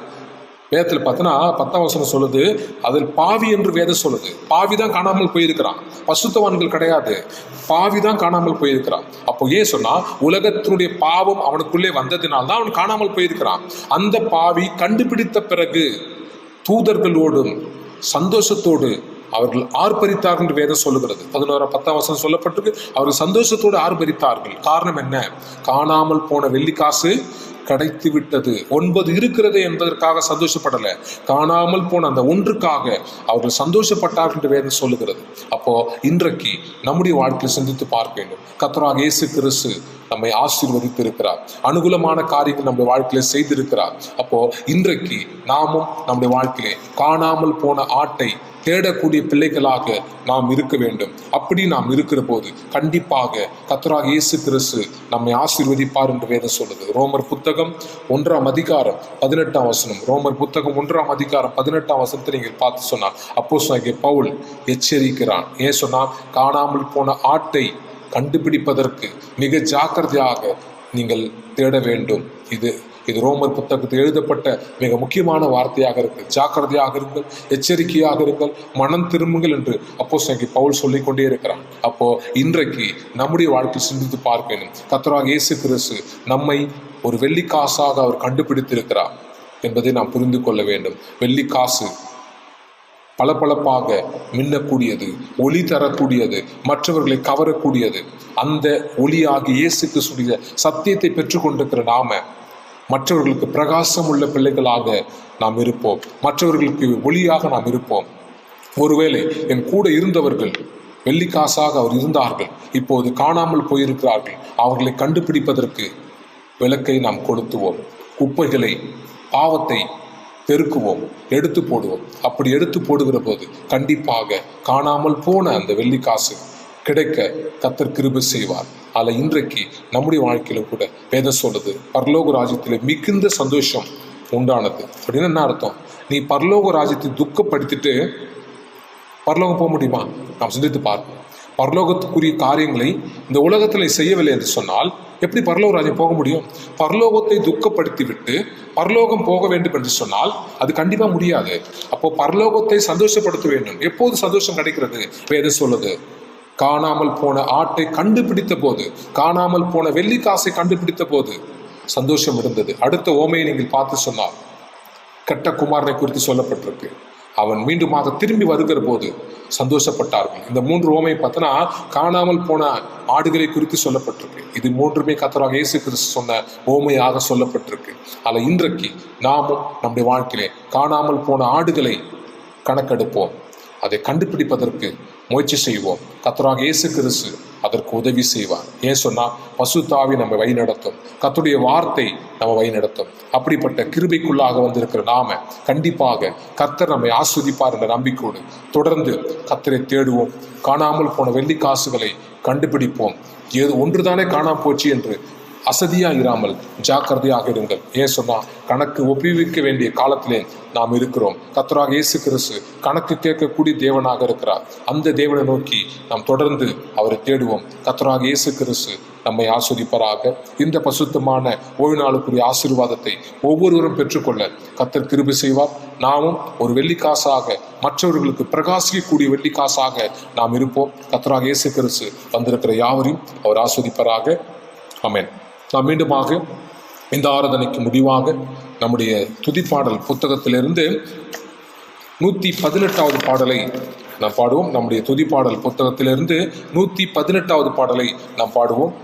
வேதத்தில் பார்த்தோன்னா 10ஆம் வசனம் சொல்லுது, அதில் பாவி என்று வேதம் சொல்லுது. பாவி தான் காணாமல் போயிருக்கிறான், பசுத்தவான்கள் கிடையாது, பாவி தான் காணாமல் போயிருக்கிறான். அப்போ ஏன் சொன்னா, உலகத்தினுடைய பாவம் அவனுக்குள்ளே வந்ததினால்தான் அவன் காணாமல் போயிருக்கிறான். அந்த பாவி கண்டுபிடித்த பிறகு தூதர்களோடும் சந்தோஷத்தோடு அவர்கள் ஆர்ப்பரித்தார்கள் என்று வேதம் சொல்லுகிறது. 11-10ஆம் வசனம் சொல்லப்பட்டிருக்கு, அவர்கள் சந்தோஷத்தோடு ஆர்ப்பரித்தார்கள். காரணம் என்ன? காணாமல் போன வெள்ளிக்காசு கிடைத்து விட்டது. 9 இருக்கிறது என்பதற்காக சந்தோஷப்படல, காணாமல் போன அந்த ஒன்றுக்காக அவர்கள் சந்தோஷப்பட்டார்கள் என்று வேதம் சொல்லுகிறது. அப்போ இன்றைக்கு நம்முடைய வாழ்க்கையில் சிந்தித்து பார்க்க வேண்டும். கர்த்தராகிய இயேசு கிறிஸ்து நம்மை ஆசீர்வதித்து இருக்கிறார், அனுகூலமான காரியங்கள் நம்முடைய வாழ்க்கையில செய்திருக்கிறார். அப்போ இன்றைக்கு நாமும் நம்முடைய வாழ்க்கையிலே காணாமல் போன ஆட்டை தேடக்கூடிய பிள்ளைகளாக நாம் இருக்க வேண்டும். அப்படி நாம் இருக்கிற போது கண்டிப்பாக கர்த்தராகிய இயேசு கிறிஸ்து நம்மை ஆசீர்வதிப்பார் என்று வேதம் சொல்லுது. ரோமர் புத்தகம் 1ஆம் அதிகாரம் 18ஆம் வசனம். ரோமர் புத்தகம் 1ஆம் அதிகாரம் 18ஆம் வசனத்தை நீங்கள் பார்த்து சொன்னார் அப்போஸ்தலனாகிய பவுல் எச்சரிக்கிறான். ஏன் சொன்னா, காணாமல் போன ஆட்டை கண்டுபிடிப்பதற்கு மிக ஜாக்கிரதையாக நீங்கள் தேட வேண்டும். இது ரோமர் புத்தகத்தில் எழுதப்பட்ட மிக முக்கியமான வார்த்தையாக இருக்கு. ஜாக்கிரதையாக இருங்கள், எச்சரிக்கையாக இருங்கள், மனம் திரும்புங்கள் என்று அப்போஸ்தலனாகிய பவுல் சொல்லிக் கொண்டே இருக்கிறான். அப்போ இன்றைக்கு நம்முடைய வாழ்க்கையில் சிந்தித்து பார்க்கணும். கர்த்தராகிய இயேசு கிறிஸ்து நம்மை ஒரு வெள்ளிக்காசாக அவர் கண்டுபிடித்திருக்கிறார் என்பதை நாம் புரிந்து கொள்ள வேண்டும். வெள்ளிக்காசு பளபளப்பாக மின்னக்கூடியது, ஒளி தரக்கூடியது, மற்றவர்களை கவரக்கூடியது. அந்த ஒளியாகிய இயேசு கிறிஸ்துவின் சத்தியத்தை பெற்றுக்கொண்டிருக்கிற நாம மற்றவர்களுக்கு பிரகாசம் உள்ள பிள்ளைகளாக நாம் இருப்போம், மற்றவர்களுக்கு ஒளியாக நாம் இருப்போம். ஒருவேளை என் கூட இருந்தவர்கள் வெள்ளிக்காசாக அவர் இருந்தார்கள், இப்போது காணாமல் போயிருக்கிறார்கள், அவர்களை கண்டுபிடிப்பதற்கு விளக்கை நாம் கொளுத்துவோம், குப்பைகளை பாவத்தை பெருக்குவோம், எடுத்து போடுவோம். அப்படி எடுத்து போடுகிற போது கண்டிப்பாக காணாமல் போன அந்த வெள்ளிக்காசு கிடைக்க கர்த்தர் கிருபை செய்வார். அதில் இன்றைக்கு நம்முடைய வாழ்க்கையிலும் கூட வேதம் சொல்லுது, பரலோக ராஜ்யத்தில் மிகுந்த சந்தோஷம் உண்டானது. அப்படின்னு என்ன அர்த்தம்? நீ பரலோக ராஜ்யத்தை துக்கப்படுத்திட்டு பரலோகம் போக முடியுமா? நாம் சிந்தித்து பார்ப்போம். பரலோகத்துக்குரிய காரியங்களை இந்த உலகத்தில் செய்யவில்லை என்று சொன்னால் எப்படி பரலோக ராஜ்யம் போக முடியும்? பரலோகத்தை துக்கப்படுத்தி விட்டு பரலோகம் போக வேண்டும் என்று சொன்னால் அது கண்டிப்பா முடியாது. அப்போ பரலோகத்தை சந்தோஷப்படுத்த வேண்டும். எப்போது சந்தோஷம் கிடைக்கிறது? வேதம் சொல்லுது, காணாமல் போன ஆட்டை கண்டுபிடித்த போது, காணாமல் போன வெள்ளிக்காசை கண்டுபிடித்த போது சந்தோஷம் இருந்தது. அடுத்த ஓமையை நீங்கள் பார்த்து சொன்னால் கெட்ட குமாரனை குறித்து சொல்லப்பட்டிருக்கு. அவன் மீண்டுமாக திரும்பி வருகிற போது சந்தோஷப்பட்டார்கள். இந்த 3 ஓமையை பார்த்தனா காணாமல் போன ஆடுகளை குறித்து சொல்லப்பட்டிருக்கு. இது 3மே கர்த்தராகிய இயேசு கிறிஸ்து சொன்ன ஓமையாக சொல்லப்பட்டிருக்கு. அதில் இன்றைக்கு நாமும் நம்முடைய வாழ்க்கையிலே காணாமல் போன ஆடுகளை கணக்கெடுப்போம், அதை கண்டுபிடிப்பதற்கு முயற்சி செய்வோம். கர்த்தராகிய இயேசு கிறிஸ்து அதற்கு உதவி செய்வார். ஏன் சொன்னா, பசுத்த ஆவி நம்ம வழி நடத்தும், கர்த்தருடைய வார்த்தை நம்ம வழி நடத்தும். அப்படிப்பட்ட கிருபைக்குள்ளாக வந்திருக்கிற நாம கண்டிப்பாக கர்த்தர் நம்மை ஆஸ்வதிப்பார் என்ற நம்பிக்கையோடு தொடர்ந்து கர்த்தரை தேடுவோம். காணாமல் போன வெள்ளி காசுகளை கண்டுபிடிப்போம். ஏது ஒன்றுதானே காணாமல் போச்சு என்று அசதியா இராமல் ஜாக்கிரதையாக இருங்கள். ஏன் சொன்னா, கணக்கு ஒப்புவிக்க வேண்டிய காலத்திலே நாம் இருக்கிறோம். கர்த்தராகிய இயேசு கிறிஸ்து கணக்கு கேட்கக்கூடிய தேவனாக இருக்கிறார். அந்த தேவனை நோக்கி நாம் தொடர்ந்து அவரை தேடுவோம். கர்த்தராகிய இயேசு கிறிஸ்து நம்மை ஆஸ்வதிப்பராக. இந்த பசுத்தமான ஓய்வு நாளுக்குரிய ஆசீர்வாதத்தை ஒவ்வொருவரும் பெற்றுக்கொள்ள கர்த்தர் கிருபை செய்வார். நாமும் ஒரு வெள்ளிக்காசாக, மற்றவர்களுக்கு பிரகாசிக்கக்கூடிய வெள்ளிக்காசாக நாம் இருப்போம். கர்த்தராகிய இயேசு கிறிஸ்து வந்திருக்கிற யாவரையும் அவர் ஆஸ்வதிப்பராக. ஆமென். நாம் மீண்டுமாக இந்த ஆராதனைக்கு முடிவாக நம்முடைய துதிப்பாடல் புத்தகத்திலிருந்து 118வது பாடலை நாம் பாடுவோம். நம்முடைய துதிப்பாடல் புத்தகத்திலிருந்து 118வது பாடலை நாம் பாடுவோம்.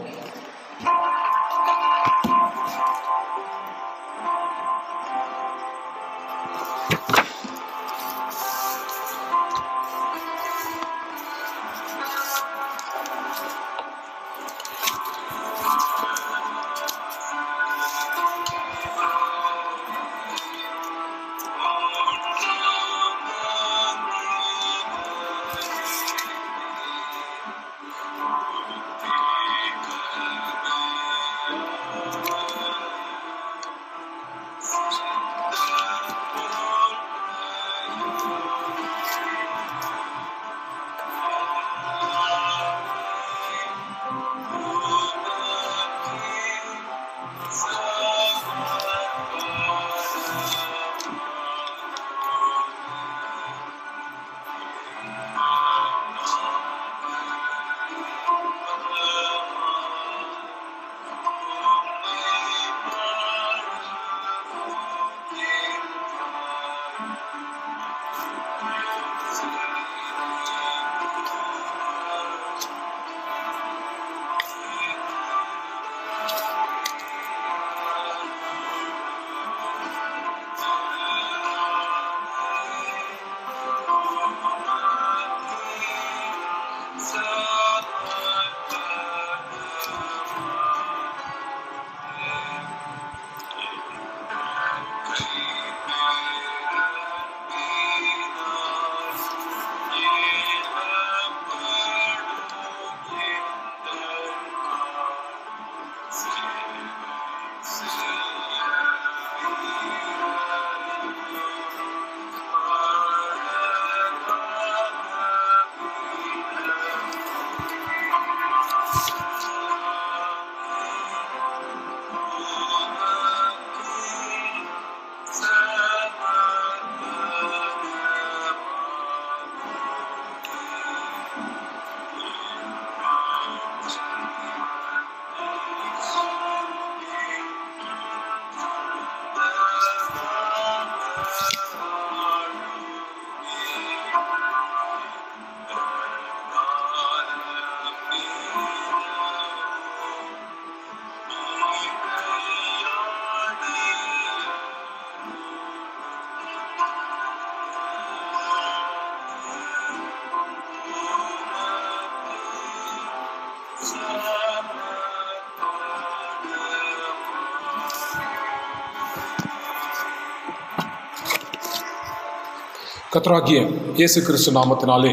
கர்த்தராகிய இயேசு கிறிஸ்து நாமத்தினாலே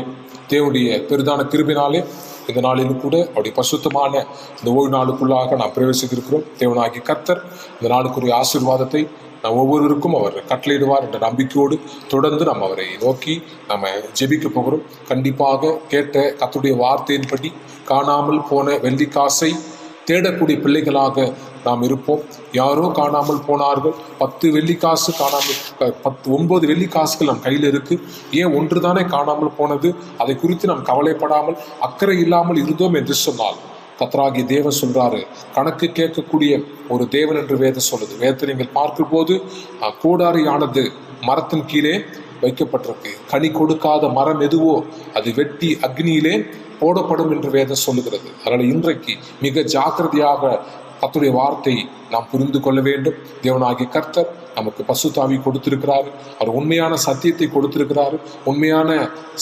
தேவனுடைய பெரிதான கிருபினாலே இந்த நாளிலும் கூட அவருடைய பசுத்தமான இந்த ஓய்வு நாளுக்குள்ளாக நாம் பிரவேசித்திருக்கிறோம். தேவனாகிய கர்த்தர் இந்த நாளுக்குரிய ஆசீர்வாதத்தை நாம் ஒவ்வொருவருக்கும் அவர் கட்டளையிடுவார் என்ற நம்பிக்கையோடு தொடர்ந்து நாம் அவரை நோக்கி நம்ம ஜெபிக்க போகிறோம். கண்டிப்பாக கேட்ட கர்த்தருடைய வார்த்தையின்படி காணாமல் போன வெள்ளிக்காசை தேடக்கூடிய பிள்ளைகளாக நாம் இருப்போம். யாரோ காணாமல் போனார்கள், 10 வெள்ளிக்காசு காணாமல் 9 வெள்ளிக்காசுகள் நம் கையில் இருக்கு. ஏன் ஒன்று தானே காணாமல் போனது? அதை குறித்து நாம் கவலைப்படாமல் அக்கறை இல்லாமல் இருந்தோம் என்று சொன்னால் கர்த்தராகிய தேவன் சொல்றாரு, கணக்கு கேட்கக்கூடிய ஒரு தேவன் என்று வேதம் சொல்லுது. வேதத்தை நீங்கள் பார்க்கும் போது கோடாரியானது மரத்தின் கீழே வைக்கப்பட்டிருக்கு. கனி கொடுக்காத மரம் எதுவோ அது வெட்டி அக்னியிலே போடப்படும் என்று வேதம் சொல்லுகிறது. அதனால் இன்றைக்கு மிக ஜாக்கிரதையாக கர்த்தருடைய வார்த்தை நாம் புரிந்து கொள்ள வேண்டும். தேவனாகிய கர்த்தர் நமக்கு பசுத்தாவி கொடுத்திருக்கிறாரு. அவர் உண்மையான சத்தியத்தை கொடுத்திருக்கிறாரு. உண்மையான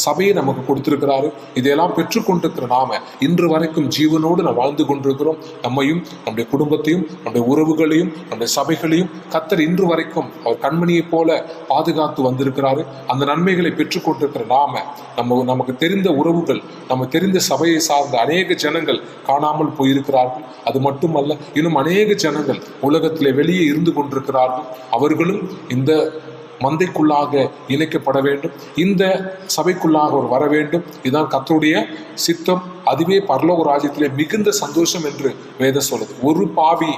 சபையை நமக்கு கொடுத்திருக்கிறாரு. இதையெல்லாம் பெற்றுக்கொண்டிருக்கிற நாம இன்று வரைக்கும் ஜீவனோடு நாம் வாழ்ந்து கொண்டிருக்கிறோம். நம்மையும் நம்முடைய குடும்பத்தையும் நம்முடைய உறவுகளையும் நம்முடைய சபைகளையும் கர்த்தர் இன்று வரைக்கும் அவர் கண்மணியை போல பாதுகாத்து வந்திருக்கிறாரு. அந்த நன்மைகளை பெற்றுக்கொண்டிருக்கிற நாம நமக்கு தெரிந்த உறவுகள், நமக்கு தெரிந்த சபையை சார்ந்த அநேக ஜனங்கள் காணாமல் போயிருக்கிறார்கள். அது மட்டுமல்ல, இன்னும் அநேக ஜனங்கள் உலகத்திலே வெளியே இருந்து கொண்டிருக்கிறார்கள். அவர்களும் இந்த மந்தைக்குள்ளாக இணைக்கப்பட வேண்டும். இந்த சபைக்குள்ளாக அவர் வர வேண்டும். இதுதான் கர்த்தருடைய சித்தம். அதுவே பரலோக ராஜ்யத்திலே மிகுந்த சந்தோஷம் என்று வேதம் சொல்லுது. ஒரு பாவி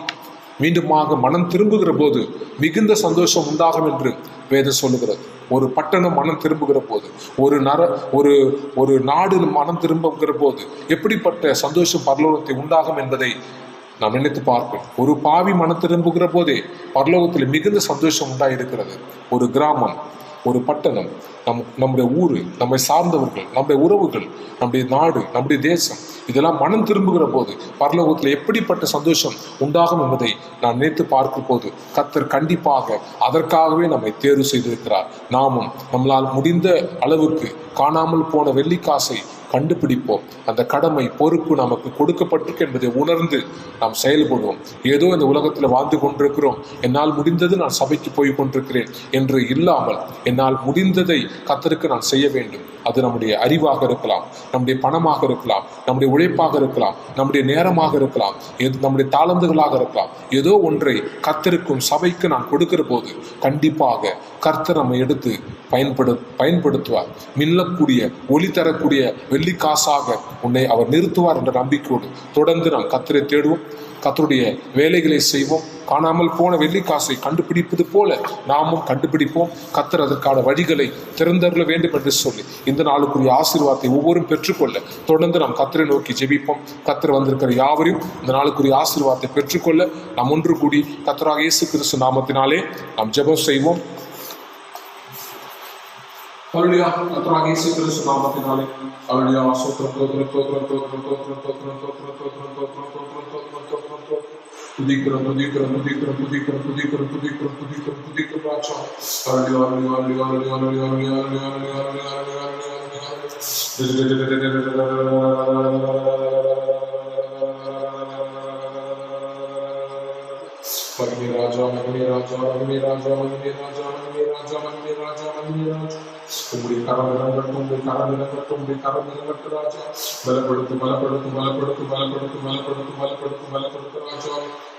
மீண்டுமாக மனம் திரும்புகிற போது மிகுந்த சந்தோஷம் உண்டாகும் என்று வேதம் சொல்லுகிறது. ஒரு பட்டணம் மனம் திரும்புகிற போது, ஒரு நாடு மனம் திரும்புகிற போது எப்படிப்பட்ட சந்தோஷம் பரலோகத்தை உண்டாகும் என்பதை நாம் நினைத்து பார்ப்போம். ஒரு பாவி மனம் திரும்புகிற போதே பரலோகத்தில் மிகுந்த சந்தோஷம் உண்டாயிருக்கிறது. ஒரு கிராமம், ஒரு பட்டணம், நம்முடைய ஊர், நம்மை சார்ந்தவர்கள், நம்முடைய உறவுகள், நம்முடைய நாடு, நம்முடைய தேசம், இதெல்லாம் மனம் திரும்புகிற போது பரலோகத்தில் எப்படிப்பட்ட சந்தோஷம் உண்டாகும் என்பதை நான் நினைத்து பார்க்கும் போது கர்த்தர் கண்டிப்பாக அதற்காகவே நம்மை தேர்வு செய்திருக்கிறார். நாமும் நம்மளால் முடிந்த அளவுக்கு காணாமல் போன வெள்ளிக்காசை கண்டுபிடிப்போம். அந்த கடமை, பொறுப்பு நமக்கு கொடுக்கப்பட்டிருக்கு என்பதை உணர்ந்து நாம் செயல்படுவோம். ஏதோ இந்த உலகத்தில் வாழ்ந்து கொண்டிருக்கிறோம், என்னால் முடிந்தது நான் சபைக்கு போய் கொண்டிருக்கிறேன் என்று இல்லாமல் என்னால் முடிந்ததை கர்த்தருக்கு நான் செய்ய வேண்டும். அது நம்முடைய அறிவாக இருக்கலாம், நம்முடைய பணமாக இருக்கலாம், நம்முடைய உழைப்பாக இருக்கலாம், நம்முடைய நேரமாக இருக்கலாம், நம்முடைய தாளந்துகளாக இருக்கலாம். ஏதோ ஒன்றை கர்த்தருக்கும் சபைக்கு நான் கொடுக்கிற போது கண்டிப்பாக கர்த்தர் நம்மை எடுத்து பயன்படுத்துவார். மின்னக்கூடிய ஒளி தரக்கூடிய வெள்ளிக்காசாக உன்னை அவர் நிறுத்துவார் என்ற நம்பிக்கையோடு தொடர்ந்து நாம் கர்த்தரை தேடுவோம். கர்த்தருடைய வேலைகளை செய்வோம். காணாமல் போன வெள்ளிக்காசை கண்டுபிடிப்பது போல நாமும் கண்டுபிடிப்போம். கர்த்தர் அதற்கான வழிகளை திறந்தருள வேண்டும் என்று சொல்லி இந்த நாளுக்குரிய ஆசீர்வாதத்தை ஒவ்வொரும் பெற்றுக்கொள்ள தொடர்ந்து நாம் கர்த்தரை நோக்கி ஜெபிப்போம். கர்த்தர் வந்திருக்கிற யாவரையும் இந்த நாளுக்குரிய ஆசீர்வாதத்தை பெற்றுக்கொள்ள நாம் ஒன்று கூடி கர்த்தராகிய இயேசு கிறிஸ்து நாமத்தினாலே நாம் ஜெபம் செய்வோம். ஹல்லேலூயா. கர்த்தராகிய இயேசு கிறிஸ்து நாமத்தினாலே ஹல்லேலூயா. ஸ்தோத்திரம் ஸ்தோத்திரம் ஸ்தோத்திரம் ஸ்தோத்திரம் ஸ்தோத்திரம் ஸ்தோத்திரம் ஸ்தோத்திரம் ஸ்தோத்திரம் ஸ்தோத்திரம் துதிக்கிறோம் துதிக்கிறோம் துதிக்கிறோம் துதிக்கிறோம் துதிக்கிறோம் துதிக்கிறோம் துதிக்கிறோம் துதிக்கிறோம் ராஜா. ஹல்லேலூயா ஹல்லேலூயா ஹல்லேலூயா ஹல்லேலூயா ஹல்லேலூயா மகிமை ராஜா மகிமை ராஜா மகிமை ராஜா மகிமை ராஜா மகிமை ராஜா மகிமை ராஜா மகிமை ராஜா. உங்களுடைய கரம் இறங்கட்டும், உங்களுடைய கரம் இறங்கட்டும், உங்களுடைய கரம் இறங்கட்டும் ராஜா. பலப்படுத்து பலப்படுத்து பலப்படுத்து பலப்படுத்து பலப்படுத்து பலப்படுத்து பலப்படுத்து ராஜா.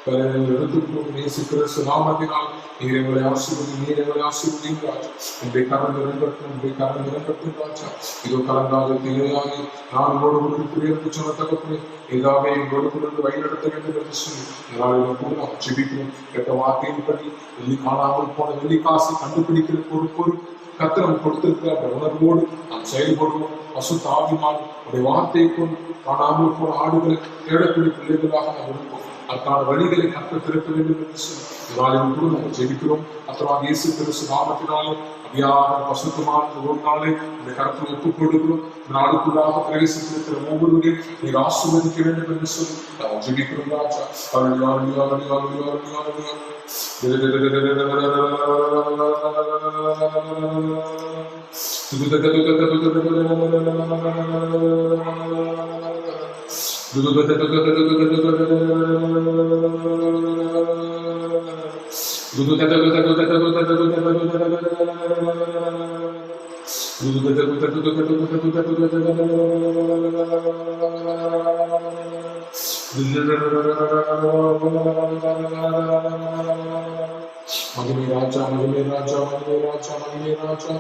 எடுத்துக்கொண்டு நேசிக்கிற நாமத்தினால் நீர் எங்களை ஆசீர்வதி, நீர் எங்களை ஆசீர்வதிங்க ராஜா. உங்களுடைய கரம் இறங்கட்டும், உங்களுடைய கரம் இறங்கட்டும் ராஜா. இதோ கலங்காத திரையாகி நான் உங்களோடு இருக்கிறேன் சொன்ன தகப்பனே, ஏதாவது எங்களோடு கொண்டு வழிநடத்த வேண்டும் என்று சொல்லி நாளிலும் கூட நாம் ஜெபிக்கிறோம். கேட்ட வார்த்தையின்படி காணாமல் போன வெள்ளிக்காசை கண்டுபிடிக்கிற பொறுப்பு கர்த்தர் கொடுத்திருக்கிற அந்த உணர்வோடு நாம் செயல்படுவோம். பசுத்த ஆவியினால் உடைய வார்த்தையை கொண்டு காணாமல் போன ஆடுகளை தேடக்கூடிய பிள்ளைகளாக நாம் இருப்போம். அதற்கான வழிகளை கர்த்தர் திறக்க வேண்டும் என்று சொல்லி நாளிலும் கூட நாம் ஜெபிக்கிறோம். கர்த்தராகிய இயேசு கிறிஸ்து நாமத்தினாலே அபியாக பசுத்தமான ஒரு நாளை இந்த கருத்தில் ஒப்புக் கொடுக்கிறோம். நாளுக்குள்ளாக பிரவேசித்திருக்கிற ஒவ்வொருவரையும் நீர் ஆசீர்வதிக்க வேண்டும் என்று சொல்லி நாம் ஜெபிக்கிறோம் ராஜா. ஹல்லேலூயா ஹல்லேலூயா ஹல்லேலூயா ஹல்லேலூயா. மகிமை ராஜா, மகிமை ராஜா, மகிமை ராஜா, மகிமை ராஜா.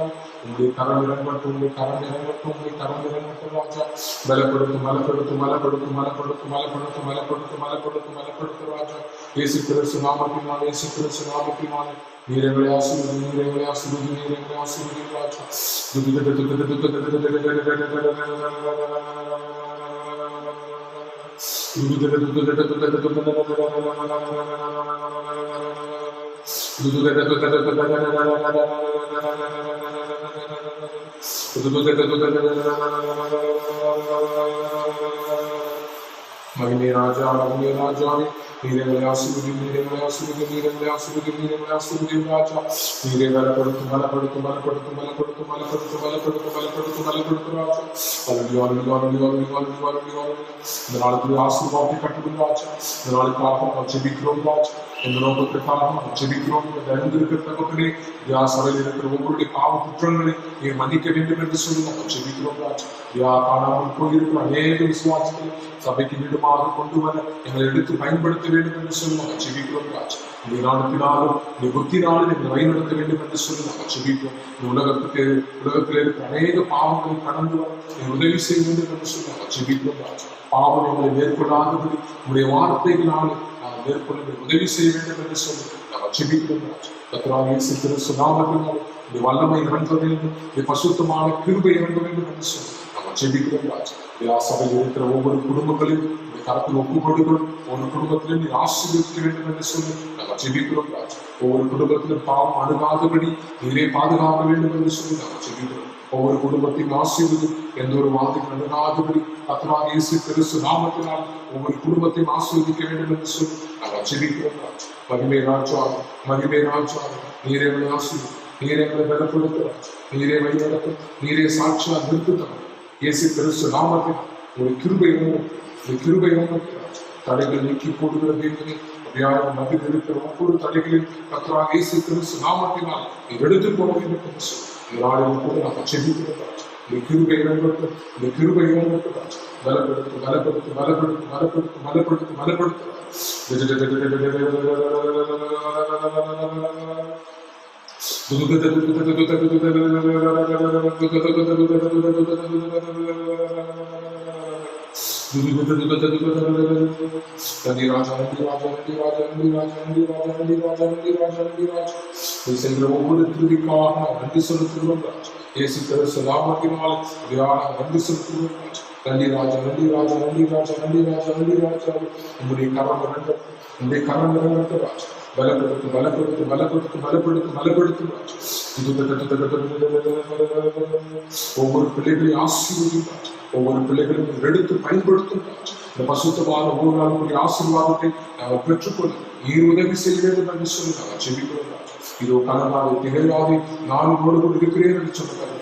உங்களுடைய கரம் இறங்கட்டும், உங்களுடைய கரம் இறங்கட்டும், உங்களுடைய கரம் இறங்கட்டும் ராஜா. பலப்படுத்தும், பலப்படுத்தும், பலப்படுத்தும், பலப்படுத்தும், பலப்படுத்தும், பலப்படுத்தும், பலப்படுத்தும், பலப்படுத்தும் ராஜா. இயேசு கிறிஸ்து நாமத்தினால், இயேசு கிறிஸ்து நாமத்தினால் நீரங்களை ஆசீர்வதி, நீரங்களை ஆசீர்வதி, நீரங்களை ஆசீர்வதி ராஜா. மகிமை ராஜா, மகிமை ராஜாவே நீரங்களை ஆசீர்வதி, நீரங்களை ஆசீர்வதி, நீரங்களை ஆசீர்வதி, நீரங்களை ஆசீர்வதி ராஜா. நீரை பலப்படுத்தும், பலப்படுத்தும், பலப்படுத்தும், பலப்படுத்தும், பலப்படுத்தும், பலப்படுத்தும், பலப்படுத்தும், பலப்படுத்தும் ராஜா. இந்த நாளுக்கு ஆசீர்வாதத்தை கட்டுடும் ராஜா. இந்த நாளுக்காக நாம் ஜெபிக்கிறோம் ராஜா. இந்த நோக்கத்திற்காக நாம் ஜெபிக்கிறோம். அறிந்திருக்கிற தகப்பனே, சபையில் இருக்கிற ஒவ்வொருடைய பாவ குற்றங்களை நீர் மன்னிக்க வேண்டும் என்று சொல்லி நாம் ஜெபிக்கிறோம் ராஜா. காணாமல் போயிருக்கிற அநேக விசுவாசங்களை சபைக்கு வீடுமாக கொண்டு வர எங்களை எடுத்து பயன்படுத்த வேண்டும் என்று சொல்லி நாம் ஜெபிக்கிறோம் ராஜா. இந்த நாளத்தினாலும் இந்த புத்தினாலும் எங்களை வழிநடத்த வேண்டும் என்று சொல்லி நாம் ஜெபிக்கிறோம். இந்த உலகத்தில் இருக்கிற அநேக பாவங்களை கடந்து வர உதவி செய்ய வேண்டும் என்று சொல்லி நாம் ஜெபிக்கிறோம் ராஜா. பாவம் எங்களை மேற்கொள்ளாதபடி உங்களுடைய வார்த்தைகளால் நாம் மேற்கொள்ள உதவி செய்ய வேண்டும் என்று சொல்லி நாம் ஜெபிக்கிறோம் ராஜா. கர்த்தராகிய இயேசு கிறிஸ்து நாமத்தினால் இந்த வல்லமை இறங்க வேண்டும், இந்த பசுத்தமான கிருபை இறங்க வேண்டும் என்று சொல்லி நம்ம ஜெபிக்கிறோம் ராஜா. சபையில் இருக்கிற ஒவ்வொரு குடும்பங்களையும் இந்த கருத்தில் ஒப்பு கொடுக்கிறோம். ஒவ்வொரு குடும்பத்திலும் நீ ஆசீர்வதிக்க வேண்டும் என்று சொல்லி நம்ம ஜெபிக்கிறோம் ராஜா. ஒவ்வொரு குடும்பத்திலும் பாவம் அணுகாதபடி நீரே பாதுகாக்க வேண்டும் என்று சொல்லி நம்ம ஜெபிக்கிறோம். ஒவ்வொரு குடும்பத்தையும் ஆசீர்வதி, எந்த ஒரு வார்த்தைக்கு அணுகாதபடி கர்த்தராகிய இயேசு கிறிஸ்து நாமத்தினால் ஒவ்வொரு குடும்பத்தையும் ஆசீர்வதிக்க வேண்டும் என்று சொல்லி நம்ம ஜெபிக்கிறோம் ராஜா. மகிமை ராஜா, மகிமை ராஜா, நீரே எங்களை ஆசீர்வதி, நீரே எங்களை பலப்படுத்த ராஜா. நீரே வழிநடத்தும், நீரே சாட்சியாக நிறுத்தும். இயேசு கிறிஸ்து நாமத்தில் ஒரு கிருபை தடைகள் நீக்கி போடுகிற தேவனே, மகிழ் இருக்கிற ஒவ்வொரு தடைகளையும் கர்த்தராகிய இயேசு கிறிஸ்து நாமத்தினால் நீர் எடுத்து போட வேண்டும் என்று சொல்லி நாளிலும் கூட நாம் ஜெபிக்கிறோம் ராஜா. இந்த கிருபை இறங்கட்டும், இந்த கிருபை இறங்கட்டும் ராஜா. பலப்படுத்து, பலப்படுத்து, பலப்படுத்து, பலப்படுத்து, பலப்படுத்து, பலப்படுத்து. ஒவ்வொரு திருவிக்காக நன்றி செலுத்துகிறோம் ராஜா. இயேசு கிறிஸ்து நாமத்தினால் நன்றி செலுத்துகிறோம் ராஜா. நன்றி ராஜா, நன்றி ராஜா, நன்றி ராஜா, நன்றி ராஜா, நன்றி ராஜா. உங்களுடைய கரம் இறங்கட்டும், உங்களுடைய கரம் இறங்கட்டும் ராஜா. பலப்படுத்து, பலப்படுத்து, பலப்படுத்து, பலப்படுத்து, பலப்படுத்து ராஜா. ஒவ்வொரு பிள்ளைகளையும் ஆசீர்வதியும் ராஜா. ஒவ்வொரு பிள்ளைகளையும் எடுத்து பயன்படுத்தும் ராஜா. இந்த பசுத்தமான ஒவ்வொரு நாளுடைய ஆசீர்வாதத்தை நாங்கள் பெற்றுக்கொள்ள நீர் உதவி செய்ய வேண்டும் என்று சொல்லி நாங்கள் ஜெபிக்கிறோம் ராஜா. இதோ கனவாக திகழாது நான் உங்களோடு கூட இருக்கிறேன் என்று சொன்னார்.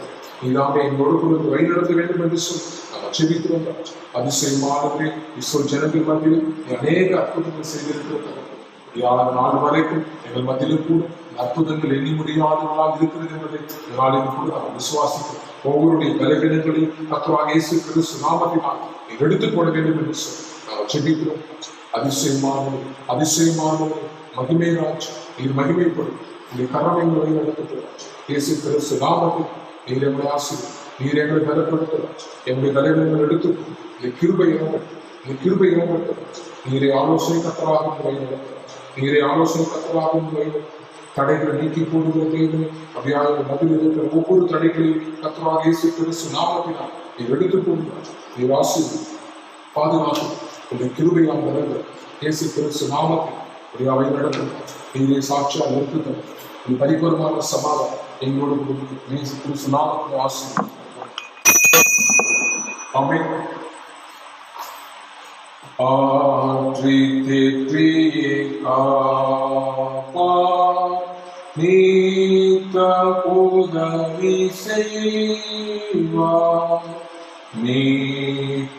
நீதாமே எங்களோடு கூட வழிநடத்த வேண்டும் என்று சொல்லி நாங்கள் ஜெபிக்கிறோம் ராஜா. அதிசயமானவரே, இஸ்ரவேல் ஜனங்கள் மத்தியில் அநேக அற்புதங்கள் செய்திருக்கிறது. நாள் வரைக்கும் எங்கள் மத்தியிலும் கூட அற்புதங்கள் எண்ணி முடியாதவர்களாக இருக்கிறது என்பதை நாளிலும் கூட நாங்கள் விசுவாசிக்கிறோம். ஒவ்வொருடைய பலவீனங்களையும் கர்த்தராகிய இயேசு கிறிஸ்து நாமத்தினால் நீர் எடுத்துக் கொள்ள வேண்டும் என்று சொல்லி நாங்கள் ஜெபிக்கிறோம். அதிசயமானவரே, அதிசயமானவரே, மகிமை ராஜா, நீர் மகிமைப்படும். உங்களுடைய கரம் எங்களை நடத்துகிறார். இயேசு கிறிஸ்து நாமத்தில் நீர் எங்களை ஆசீர்வதி, நீர் எங்களை பலப்படுத்துகிறார். எங்களுடைய பலவீனங்கள் எடுத்துக்கொண்டு இந்த கிருபை இறங்கட்டும், இந்த கிருபை இறங்கட்டும். நீரை ஆலோசனை கர்த்தராக வழிநடத்துகிறார். நீரை ஆலோசனை கர்த்தராக வழிநடத்தும். தடைகளை நீக்கி போடுகிற தேவனே, அப்படியாக மதில் இருக்கிற ஒவ்வொரு தடைகளையும் கர்த்தராகிய இயேசு கிறிஸ்து நாமத்தினால் நீர் எடுத்துக் கொள்கிறார். நீர் ஆசீர்வதி, பாதுகாப்பு, உங்களுடைய கிருபையால் வளர்ந்த இயேசு கிறிஸ்து நாமத்தில் அப்படியே அவை நடத்துகிறார். நீரை சாட்சியாக நிறுத்துகிறார். நீ பரிபூர்ணமான சமாதானம் எங்களோடு இயேசு கிறிஸ்து நாமத்தில் ஆசீர்வதி. ஆமென். ஆற்றி தேற்றியே காப்பார், நீத்த உதவி செய்வார், மீட்பரனை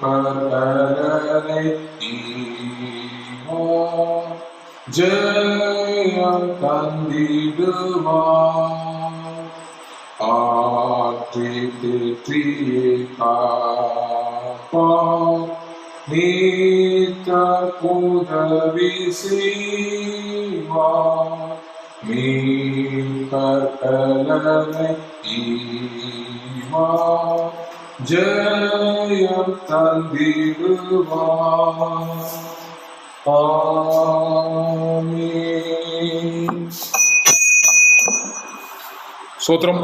ஈவார் ஜெயம் தந்திடுவார் ஆற்றி தேற்றியே காப்பார் நீத்த உதவி செய்வார் மீட்பரனை ஈவார் ஜெயம் தந்திடுவார் ஆமென். ஸ்தோத்திரம்.